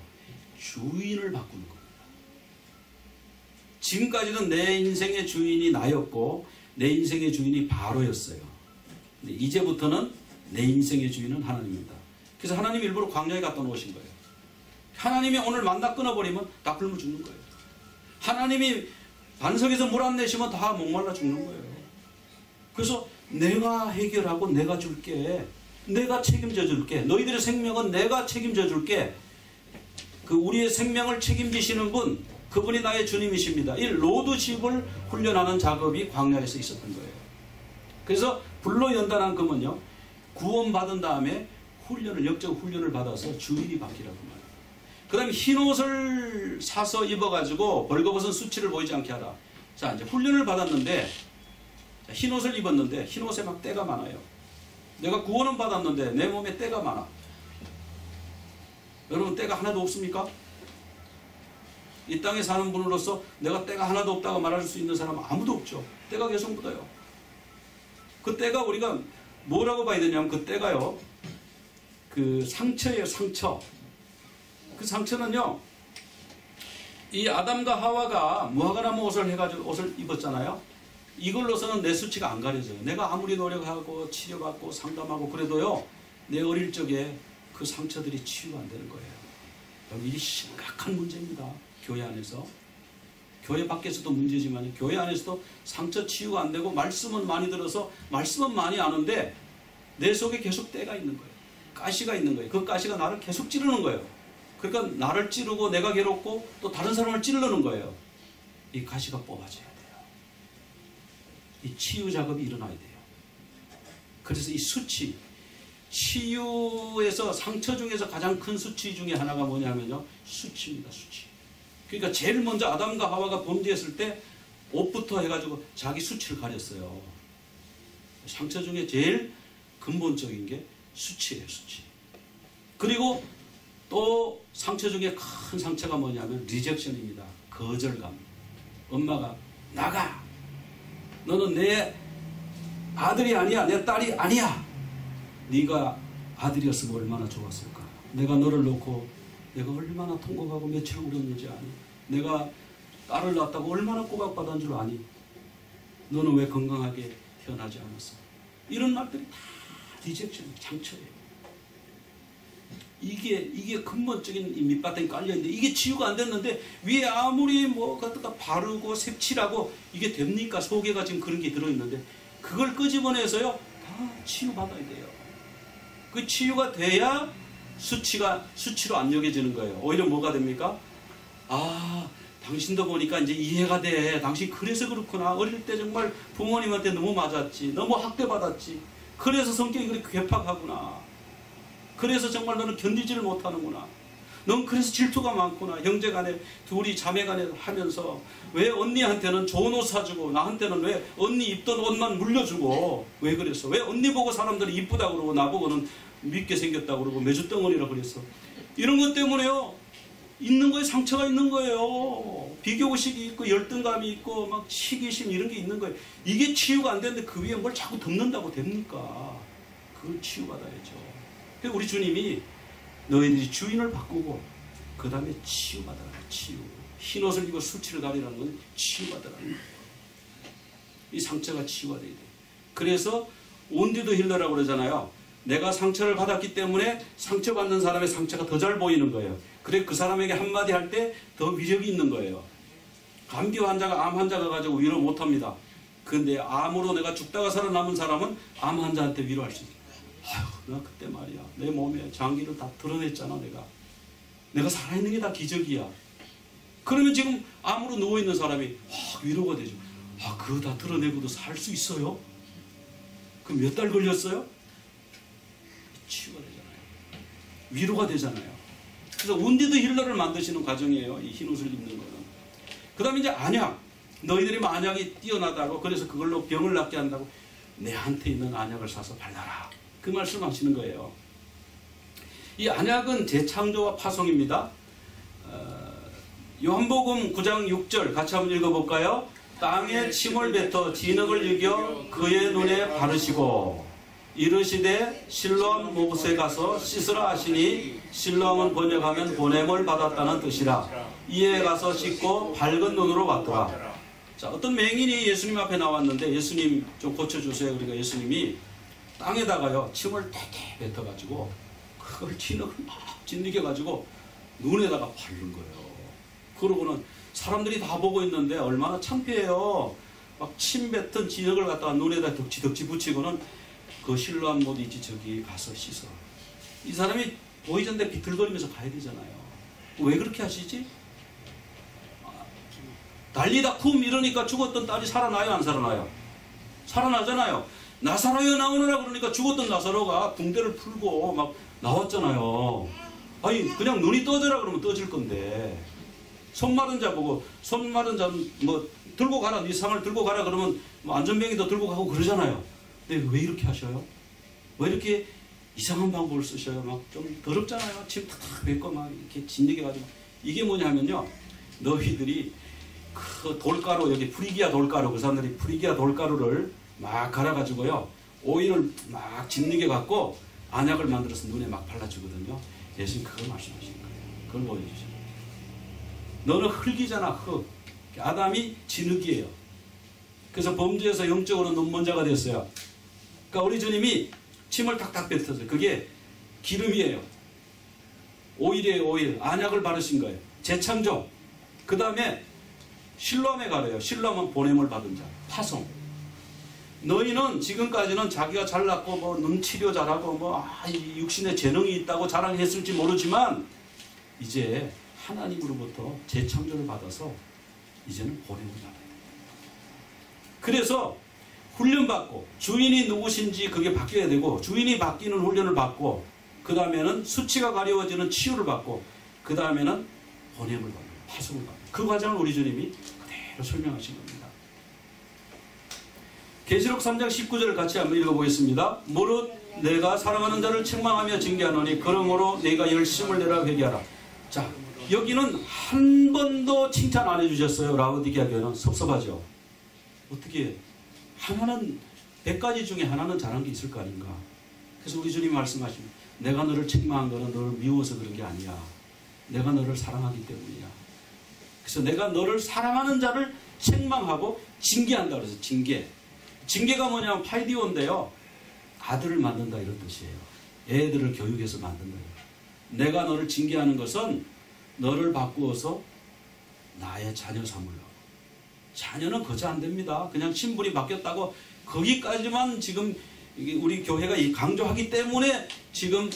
주인을 바꾸는 겁니다. 지금까지는 내 인생의 주인이 나였고 내 인생의 주인이 바로였어요. 근데 이제부터는 내 인생의 주인은 하나님입니다. 그래서 하나님이 일부러 광야에 갖다 놓으신 거예요. 하나님이 오늘 만나 끊어버리면 다 굶어 죽는 거예요. 하나님이 반석에서 물 안 내시면 다 목말라 죽는 거예요. 그래서 내가 해결하고 내가 줄게. 내가 책임져 줄게. 너희들의 생명은 내가 책임져 줄게. 그 우리의 생명을 책임지시는 분, 그분이 나의 주님이십니다. 이 로드십을 훈련하는 작업이 광야에서 있었던 거예요. 그래서 불로 연단한 금은요. 구원받은 다음에 훈련을, 역적 훈련을 받아서 주인이 바뀌라고 말해요. 그 다음에 흰 옷을 사서 입어가지고 벌거벗은 수치를 보이지 않게 하라. 자, 이제 훈련을 받았는데, 흰 옷을 입었는데, 흰 옷에 막 때가 많아요. 내가 구원은 받았는데, 내 몸에 때가 많아. 여러분, 때가 하나도 없습니까? 이 땅에 사는 분으로서 내가 때가 하나도 없다고 말할 수 있는 사람은 아무도 없죠. 때가 계속 묻어요. 그 때가 우리가 뭐라고 봐야 되냐면, 그 때가요, 그 상처예요, 상처. 그 상처는요, 이 아담과 하와가 무화과나무 옷을 해가지고 옷을 입었잖아요. 이걸로서는 내 수치가 안 가려져요. 내가 아무리 노력하고 치료받고 상담하고 그래도요, 내 어릴 적에 그 상처들이 치유가 안 되는 거예요. 여기 이 심각한 문제입니다. 교회 안에서. 교회 밖에서도 문제지만 교회 안에서도 상처 치유가 안 되고 말씀은 많이 들어서 말씀은 많이 아는데 내 속에 계속 때가 있는 거예요. 가시가 있는 거예요. 그 가시가 나를 계속 찌르는 거예요. 그러니까 나를 찌르고 내가 괴롭고 또 다른 사람을 찌르는 거예요. 이 가시가 뽑아져야 돼요. 이 치유 작업이 일어나야 돼요. 그래서 이 수치, 치유에서 상처 중에서 가장 큰 수치 중에 하나가 뭐냐면요. 수치입니다. 수치. 그러니까 제일 먼저 아담과 하와가 범죄했을 때 옷부터 해가지고 자기 수치를 가렸어요. 상처 중에 제일 근본적인 게 수치예요. 수치. 그리고 또 상처 중에 큰 상처가 뭐냐면 리젝션입니다. 거절감. 엄마가 나가. 너는 내 아들이 아니야. 내 딸이 아니야. 네가 아들이었으면 얼마나 좋았을까. 내가 너를 놓고 내가 얼마나 통곡하고 며칠 울었는지 아니. 내가 딸을 낳았다고 얼마나 꼬박받은 줄 아니. 너는 왜 건강하게 태어나지 않았어. 이런 말들이 다 리젝션, 상처예요. 이게 근본적인 이 밑바탕이 깔려있는데 이게 치유가 안 됐는데 위에 아무리 뭐 갖다가 바르고 색칠하고 이게 됩니까? 속에가 지금 그런 게 들어있는데 그걸 끄집어내서요 다 치유받아야 돼요. 그 치유가 돼야 수치로 안 여겨지는 거예요. 오히려 뭐가 됩니까? 아, 당신도 보니까 이제 이해가 돼. 당신 그래서 그렇구나. 어릴 때 정말 부모님한테 너무 맞았지. 너무 학대받았지. 그래서 성격이 그렇게 괴팍하구나. 그래서 정말 너는 견디지를 못하는구나. 넌 그래서 질투가 많구나. 형제간에 둘이 자매간에 하면서 왜 언니한테는 좋은 옷 사주고 나한테는 왜 언니 입던 옷만 물려주고 왜 그랬어? 왜 언니 보고 사람들이 이쁘다고 그러고 나보고는 밉게 생겼다고 그러고 매주덩어리라 그랬어? 이런 것 때문에요. 있는 거에 상처가 있는 거예요. 비교의식이 있고 열등감이 있고 막 시기심 이런 게 있는 거예요. 이게 치유가 안 되는데 그 위에 뭘 자꾸 덮는다고 됩니까? 그걸 치유받아야죠. 그래서 우리 주님이 너희들이 주인을 바꾸고 그 다음에 치유받아라. 치유. 흰옷을 입고 수치를 가리라는 건 치유받아라는 거예요. 이 상처가 치유가 돼야 돼요. 그래서 온디드 힐러라고 그러잖아요. 내가 상처를 받았기 때문에 상처받는 사람의 상처가 더 잘 보이는 거예요. 그래 그 사람에게 한마디 할 때 더 위력이 있는 거예요. 감기 환자가 암 환자가 가지고 위로 못합니다. 근데 암으로 내가 죽다가 살아남은 사람은 암 환자한테 위로할 수 있어요. 아휴, 나 그때 말이야. 내 몸에 장기를 다 드러냈잖아, 내가 살아있는 게 다 기적이야. 그러면 지금 암으로 누워있는 사람이 위로가 되죠. 그거 다 드러내고도 살 수 있어요? 그럼 몇 달 걸렸어요? 치유가 되잖아요. 위로가 되잖아요. 그래서 온디드 힐러를 만드시는 과정이에요. 이 흰옷을 입는 거는. 그 다음에 이제 안약. 너희들이 안약이 뛰어나다고 그래서 그걸로 병을 낫게 한다고 내한테 있는 안약을 사서 발라라. 그 말씀하시는 거예요. 이 안약은 재창조와 파송입니다. 요한복음 9장 6절 같이 한번 읽어볼까요? 땅에 침을 뱉어 진흙을 이겨 그의 눈에 바르시고 이르시되 실로암 못에 가서 씻으라 하시니 실로암은 번역하면 보냄을 받았다는 뜻이라. 이에 가서 씻고 밝은 눈으로 봤더라. 자, 어떤 맹인이 예수님 앞에 나왔는데 예수님 좀 고쳐주세요. 그러니까 예수님이 땅에다가요 침을 대대 뱉어가지고 그걸 진흙을 막 짓이겨가지고 눈에다가 바른 거예요. 그러고는 사람들이 다 보고 있는데 얼마나 창피해요. 막 침 뱉은 진흙을 갖다가 눈에다 덕지덕지 붙이고는 그 실로암 못 있지 저기 가서 씻어. 이 사람이 보이전대 비틀거리면서 가야 되잖아요. 왜 그렇게 하시지? 달리다 쿰 이러니까 죽었던 딸이 살아나요 안 살아나요? 살아나잖아요. 나사로여 나오느라 그러니까 죽었던 나사로가 붕대를 풀고 막 나왔잖아요. 아니 그냥 눈이 떠져라 그러면 떠질 건데 손 마른 자 보고 손 마른 자 뭐 들고 가라 네 상을 들고 가라 그러면 뭐 안전뱅이도 들고 가고 그러잖아요. 근데 왜 이렇게 하셔요? 왜 이렇게 이상한 방법을 쓰셔요? 막 좀 더럽잖아요. 침 탁탁 뱉고 막 이렇게 진드겨가지고. 이게 뭐냐면요. 너희들이 그 돌가루 여기 프리기아 돌가루 그 사람들이 프리기아 돌가루를 막 갈아가지고요. 오일을 막 짓이겨갖고 안약을 만들어서 눈에 막 발라주거든요. 예수님 그걸 말씀하시는 거예요. 그걸 보여주시는 거예요. 너는 흙이잖아 흙. 아담이 진흙이에요. 그래서 범죄에서 영적으로 눈먼 자가 됐어요. 그러니까 우리 주님이 침을 탁탁 뱉었어요. 그게 기름이에요. 오일이에요. 오일. 안약을 바르신 거예요. 재창조. 그 다음에 실로암에 가래요. 실로암은 보냄을 받은 자. 파송. 너희는 지금까지는 자기가 잘났고 뭐 눈치료 잘하고 뭐 육신에 재능이 있다고 자랑했을지 모르지만 이제 하나님으로부터 재창조를 받아서 이제는 보냄을 받아야 돼요. 그래서 훈련받고 주인이 누구신지 그게 바뀌어야 되고 주인이 바뀌는 훈련을 받고 그 다음에는 수치가 가려워지는 치유를 받고 그 다음에는 보냄을 받고 파송을 받고 그 과정을 우리 주님이 그대로 설명하신 겁니다. 계시록 3장 19절을 같이 한번 읽어보겠습니다. 무릇 내가 사랑하는 자를 책망하며 징계하노니 그러므로 내가 열심을 내라 회개하라. 자, 여기는 한 번도 칭찬 안 해주셨어요. 라오디게아 교회는. 섭섭하죠. 어떻게 하나는 100가지 중에 하나는 잘한 게 있을 거 아닌가. 그래서 우리 주님이 말씀하십니다. 내가 너를 책망한 거는 너를 미워서 그런 게 아니야. 내가 너를 사랑하기 때문이야. 그래서 내가 너를 사랑하는 자를 책망하고 징계한다 그래서 징계. 징계가 뭐냐면 파이디오인데요. 아들을 만든다 이런 뜻이에요. 애들을 교육해서 만든다. 내가 너를 징계하는 것은 너를 바꾸어서 나의 자녀 삼으려고. 자녀는 거저 안 됩니다. 그냥 신분이 바뀌었다고 거기까지만 지금 우리 교회가 강조하기 때문에 지금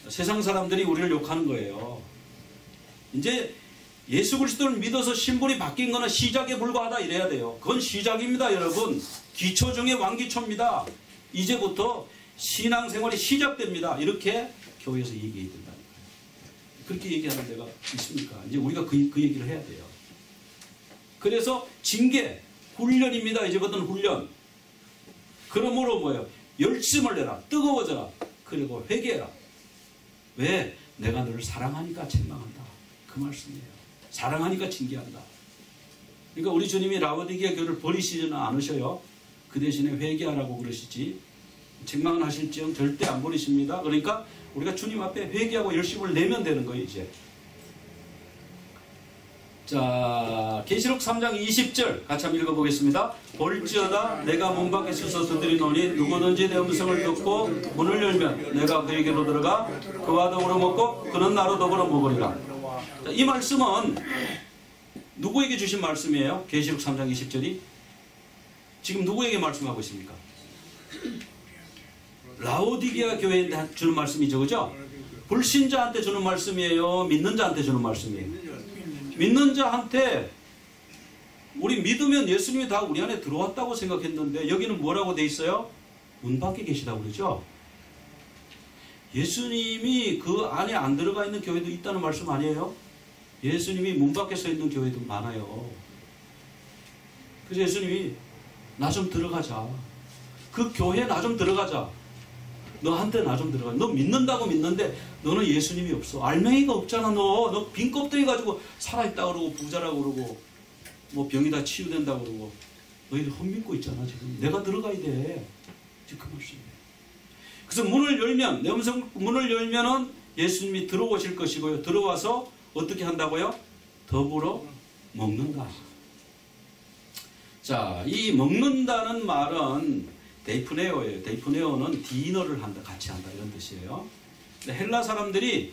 세상 사람들이 우리를 욕하는 거예요. 이제 예수 그리스도를 믿어서 신분이 바뀐 거는 시작에 불과하다 이래야 돼요. 그건 시작입니다, 여러분. 기초 중에 왕기초입니다. 이제부터 신앙생활이 시작됩니다. 이렇게 교회에서 얘기해야 된다는 거예요. 그렇게 얘기하는 데가 있습니까? 이제 우리가 그 얘기를 해야 돼요. 그래서 징계, 훈련입니다. 이제부터는 훈련. 그러므로 뭐예요? 열심을 내라. 뜨거워져라. 그리고 회개해라. 왜? 내가 너를 사랑하니까 책망한다. 그 말씀이에요. 사랑하니까 징계한다. 그러니까 우리 주님이 라오디게아 교회를 버리시지는 않으셔요. 그 대신에 회개하라고 그러시지 책망은 하실지언 절대 안 버리십니다. 그러니까 우리가 주님 앞에 회개하고 열심을 내면 되는 거예요. 이제. 자, 계시록 3장 20절 같이 한번 읽어보겠습니다. 볼지어다 내가 문 밖에 서서 두드리노니 누구든지 내 음성을 듣고 문을 열면 내가 그에게로 들어가 그와 더불어 먹고 그는 나로 더불어 먹으리라. 자, 이 말씀은 누구에게 주신 말씀이에요? 계시록 3장 20절이 지금 누구에게 말씀하고 있습니까? 라오디게아 교회한테 주는 말씀이죠, 그죠? 불신자한테 주는 말씀이에요? 믿는 자한테 주는 말씀이에요? 믿는 자한테 우리 믿으면 예수님이 다 우리 안에 들어왔다고 생각했는데 여기는 뭐라고 돼 있어요? 문 밖에 계시다고 그러죠? 예수님이 그 안에 안 들어가 있는 교회도 있다는 말씀 아니에요? 예수님이 문 밖에 서 있는 교회도 많아요. 그래서 예수님이 나 좀 들어가자. 그 교회에 나 좀 들어가자. 너한테 나 좀 들어가. 너 믿는다고 믿는데 너는 예수님이 없어. 알맹이가 없잖아. 너 빈 껍데기 가지고 살아있다 그러고 부자라고 그러고 뭐 병이 다 치유된다 그러고 너희들 헛믿고 있잖아 지금. 내가 들어가야 돼. 지금 그 말씀이에요. 그래서 문을 열면 내 음성 문을 열면은 예수님이 들어오실 것이고요. 들어와서 어떻게 한다고요? 더불어 먹는다. 자, 이 먹는다는 말은 데이프네오예요. 데이프네오는 디너를 한다, 같이 한다 이런 뜻이에요. 헬라 사람들이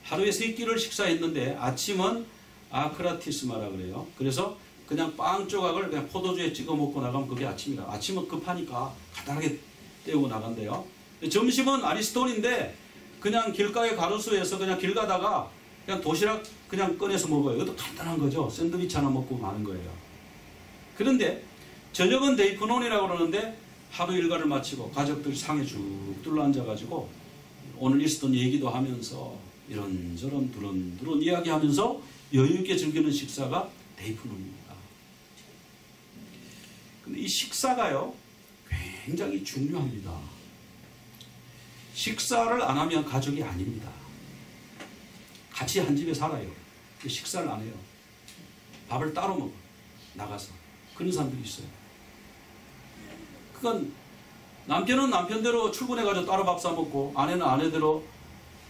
하루에 3끼를 식사했는데 아침은 아크라티스마라 그래요. 그래서 그냥 빵 조각을 그냥 포도주에 찍어 먹고 나가면 그게 아침이라. 아침은 급하니까 간단하게 때우고 나간대요. 점심은 아리스톨인데 그냥 길가의 가로수에서 그냥 길 가다가 그냥 도시락 그냥 꺼내서 먹어요. 이것도 간단한 거죠. 샌드위치 하나 먹고 마는 거예요. 그런데 저녁은 데이프논이라고 그러는데 하루 일과를 마치고 가족들이 상에 쭉 둘러앉아가지고 오늘 있었던 얘기도 하면서 이런저런 두런두런 이야기하면서 여유있게 즐기는 식사가 데이프논입니다. 근데 이 식사가요 굉장히 중요합니다. 식사를 안 하면 가족이 아닙니다. 같이 한 집에 살아요. 식사를 안 해요. 밥을 따로 먹어. 나가서. 그런 사람들이 있어요. 그건 남편은 남편대로 출근해가지고 따로 밥 사먹고 아내는 아내대로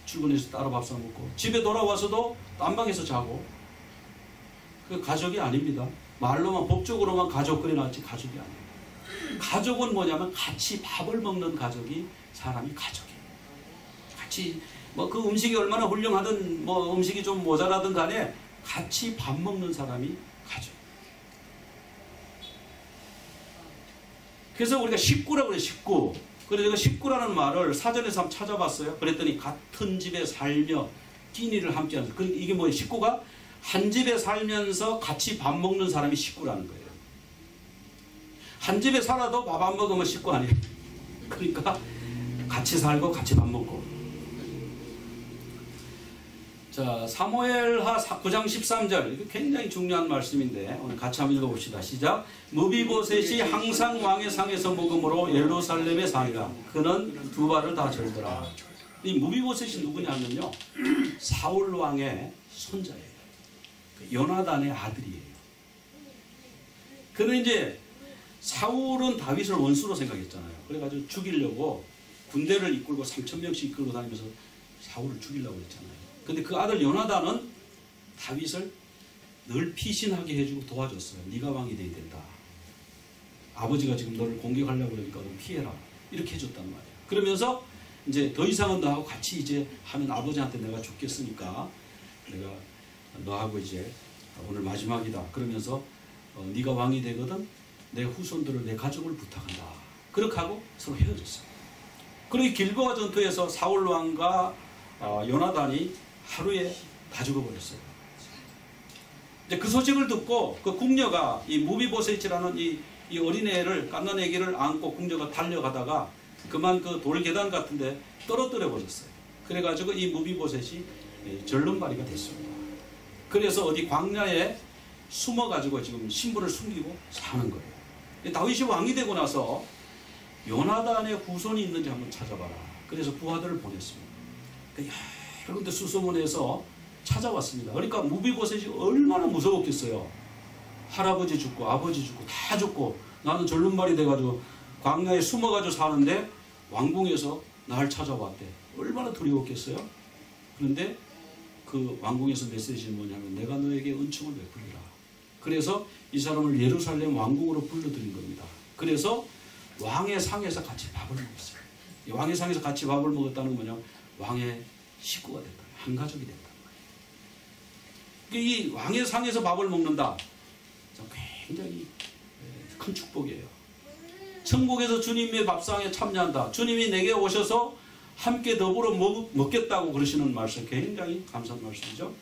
출근해서 따로 밥 사먹고 집에 돌아와서도 딴방에서 자고 그 가족이 아닙니다. 말로만 법적으로만 가족 그려놨지 가족이 아니에요. 가족은 뭐냐면 같이 밥을 먹는 가족이 사람이 가족이에요. 같이 뭐 그 음식이 얼마나 훌륭하든 뭐 음식이 좀 모자라든 간에 같이 밥 먹는 사람이 가족. 그래서 우리가 식구라고 그래요. 식구. 그래서 제가 식구라는 말을 사전에서 한번 찾아봤어요. 그랬더니 같은 집에 살며 끼니를 함께하는. 이게 뭐예요? 식구가 한 집에 살면서 같이 밥 먹는 사람이 식구라는 거예요. 한 집에 살아도 밥 안 먹으면 식구 아니에요. 그러니까 같이 살고 같이 밥 먹고. 자, 사무엘하 9장 13절. 이거 굉장히 중요한 말씀인데 오늘 같이 한번 읽어봅시다. 시작. 무비보셋이 항상 왕의 상에서 먹음으로 예루살렘의 상이라. 그는 두 발을 다 절더라. 이 무비보셋이 누구냐면요. 사울 왕의 손자예요. 요나단의 아들이에요. 그는 이제 사울은 다윗을 원수로 생각했잖아요. 그래가지고 죽이려고 군대를 이끌고 3,000명씩 이끌고 다니면서 사울을 죽이려고 했잖아요. 근데 그 아들 요나단은 다윗을 늘 피신하게 해주고 도와줬어요. 네가 왕이 돼야 된다. 아버지가 지금 너를 공격하려고 그러니까 너 피해라. 이렇게 해줬단 말이에요. 그러면서 이제 더 이상은 너하고 같이 이제 하면 아버지한테 내가 죽겠으니까 내가 너하고 이제 오늘 마지막이다. 그러면서 네가 왕이 되거든 내 후손들을 내 가족을 부탁한다. 그렇게 하고 서로 헤어졌어요. 그리고 길보아 전투에서 사울 왕과 요나단이 하루에 다 죽어버렸어요. 이제 그 소식을 듣고 그 궁녀가 이 무비보셋이라는 이 어린애를 갓난 아기를 안고 궁녀가 달려가다가 그만 그 돌계단 같은데 떨어뜨려 버렸어요. 그래가지고 이 무비보셋이 절름발이가 됐습니다. 그래서 어디 광야에 숨어가지고 지금 신분을 숨기고 사는 거예요. 다윗이 왕이 되고 나서 요나단의 후손이 있는지 한번 찾아봐라. 그래서 부하들을 보냈습니다. 여러 군데 수소문해서 찾아왔습니다. 그러니까 무비보셋이 얼마나 무서웠겠어요. 할아버지 죽고 아버지 죽고 다 죽고 나는 절름발이 돼가지고 광야에 숨어가지고 사는데 왕궁에서 날 찾아왔대. 얼마나 두려웠겠어요. 그런데 그 왕궁에서 메시지는 뭐냐면 내가 너에게 은총을 베풀리라. 그래서 이 사람을 예루살렘 왕궁으로 불러들인 겁니다. 그래서 왕의 상에서 같이 밥을 먹었어요. 이 왕의 상에서 같이 밥을 먹었다는 건 뭐냐, 왕의 식구가 됐다. 한 가족이 됐다. 이 왕의 상에서 밥을 먹는다. 굉장히 큰 축복이에요. 천국에서 주님의 밥상에 참여한다. 주님이 내게 오셔서 함께 더불어 먹겠다고 그러시는 말씀, 굉장히 감사한 말씀이죠.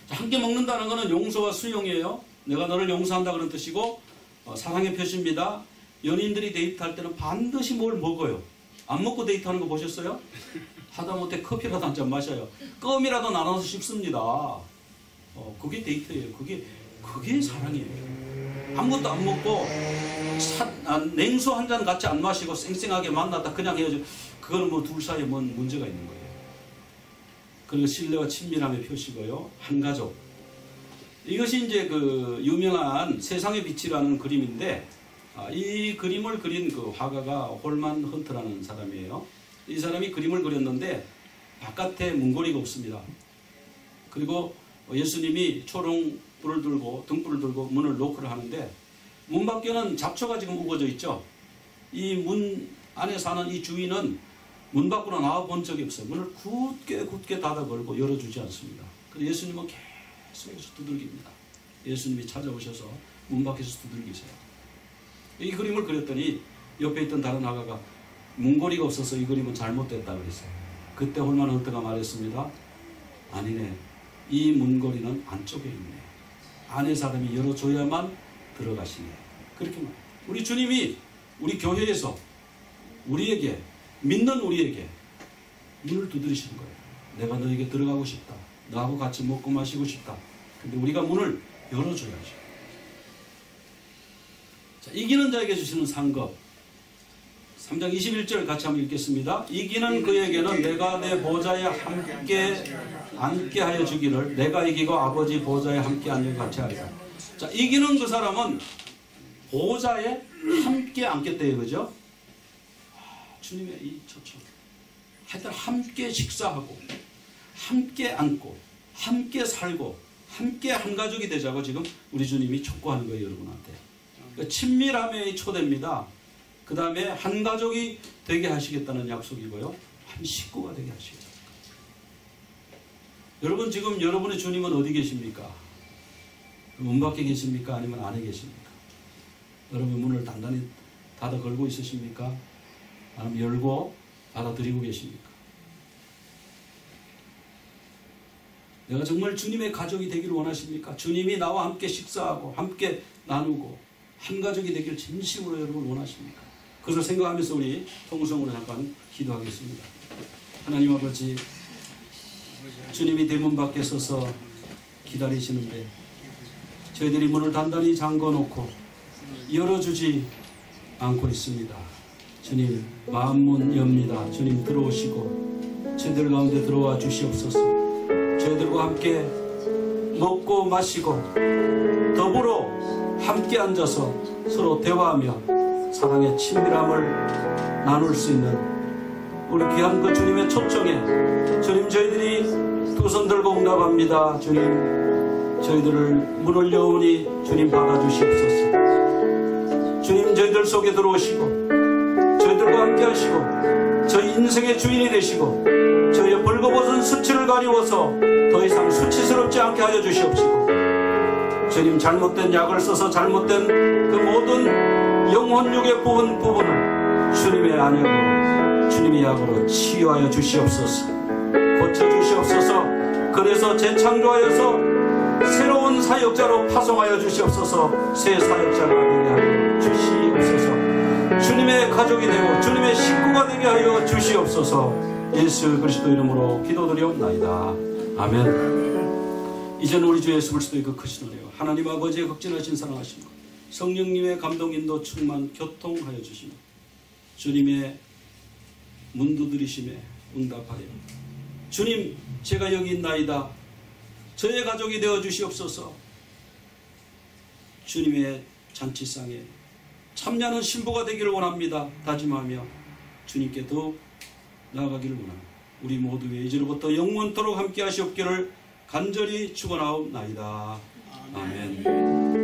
함께 먹는다는 것은 용서와 수용이에요. 내가 너를 용서한다 그런 뜻이고 사랑의 표시입니다. 연인들이 데이트할 때는 반드시 뭘 먹어요. 안 먹고 데이트하는 거 보셨어요? 하다못해 커피라도 한 잔 마셔요. 껌이라도 나눠서 씹습니다. 그게 데이트예요. 그게 사랑이에요. 아무것도 안 먹고 냉수 한 잔 같이 안 마시고 쌩쌩하게 만났다 그냥 헤어져. 그거는 뭐 둘 사이에 뭔 문제가 있는 거예요. 그리고 신뢰와 친밀함의 표시고요. 한 가족. 이것이 이제 그 유명한 세상의 빛이라는 그림인데 이 그림을 그린 그 화가가 홀만 헌트라는 사람이에요. 이 사람이 그림을 그렸는데 바깥에 문고리가 없습니다. 그리고 예수님이 초롱불을 들고 등불을 들고 문을 노크를 하는데 문 밖에는 잡초가 지금 우거져 있죠. 이 문 안에 사는 이 주인은 문 밖으로 나와 본 적이 없어요. 문을 굳게 닫아 걸고 열어주지 않습니다. 그래서 예수님은 계속해서 두들깁니다. 예수님이 찾아오셔서 문 밖에서 두들기세요. 이 그림을 그렸더니 옆에 있던 다른 화가가 문고리가 없어서 이 그림은 잘못됐다 그랬어요. 그때 홀만 헌트가 말했습니다. 아니네. 이 문고리는 안쪽에 있네. 안에 사람이 열어줘야만 들어가시네. 그렇게 말해요. 우리 주님이 우리 교회에서 우리에게, 믿는 우리에게 문을 두드리시는 거예요. 내가 너에게 들어가고 싶다. 너하고 같이 먹고 마시고 싶다. 근데 우리가 문을 열어줘야죠. 자, 이기는 자에게 주시는 상급. 3장 21절 같이 한번 읽겠습니다. 이기는 그에게는 내가 내 보좌에 함께 앉게 하여 주기를 내가 이기고 아버지 보좌에 함께 앉는 같이 하리라. 자, 이기는 그 사람은 보좌에 함께 앉겠대요. 그죠? 주님의 이 초청. 하여튼 함께 식사하고 함께 앉고 함께 살고 함께 한 가족이 되자고 지금 우리 주님이 촉구하는 거예요. 여러분한테. 그러니까 친밀함의 초대입니다. 그 다음에 한 가족이 되게 하시겠다는 약속이고요. 한 식구가 되게 하시겠다. 여러분 지금 여러분의 주님은 어디 계십니까? 문 밖에 계십니까? 아니면 안에 계십니까? 여러분 문을 단단히 닫아 걸고 있으십니까? 아니면 열고 받아들이고 계십니까? 내가 정말 주님의 가족이 되기를 원하십니까? 주님이 나와 함께 식사하고 함께 나누고 한 가족이 되기를 진심으로 여러분 원하십니까? 그것을 생각하면서 우리 통성으로 잠깐 기도하겠습니다. 하나님 아버지, 주님이 대문 밖에 서서 기다리시는데 저희들이 문을 단단히 잠궈놓고 열어주지 않고 있습니다. 주님, 마음문 엽니다. 주님 들어오시고 저희들 가운데 들어와 주시옵소서. 저희들과 함께 먹고 마시고 더불어 함께 앉아서 서로 대화하며 사랑의 친밀함을 나눌 수 있는 우리 귀한 그 주님의 초청에 주님 저희들이 두 손 들고 응답합니다. 주님 저희들을 문을 여오니 주님 받아주시옵소서. 주님 저희들 속에 들어오시고 저희들과 함께 하시고 저희 인생의 주인이 되시고 저희의 벌거벗은 수치를 가리워서 더 이상 수치스럽지 않게 하여 주시옵시고, 주님 잘못된 약을 써서 잘못된 그 모든 영혼육의 부분을 주님의 안약으로, 주님의 약으로 치유하여 주시옵소서. 고쳐주시옵소서. 그래서 재창조하여서 새로운 사역자로 파송하여 주시옵소서. 새 사역자가 되게 하여 주시옵소서. 주님의 가족이 되고 주님의 식구가 되게 하여 주시옵소서. 예수 그리스도 이름으로 기도드리옵나이다. 아멘. 이제는 우리 주 예수 그리스도의 그 크신 은혜와 하나님 아버지의 극진하신 사랑하심과 성령님의 감동 인도 충만 교통하여 주시며 주님의 문두드리심에 응답하여 주님 제가 여기 있나이다. 저의 가족이 되어 주시옵소서. 주님의 잔치상에 참여하는 신부가 되기를 원합니다. 다짐하며 주님께 더욱 나아가기를 원합니다. 우리 모두의 이제로부터 영원토록 함께 하시옵기를 간절히 축원하옵나이다. 아멘.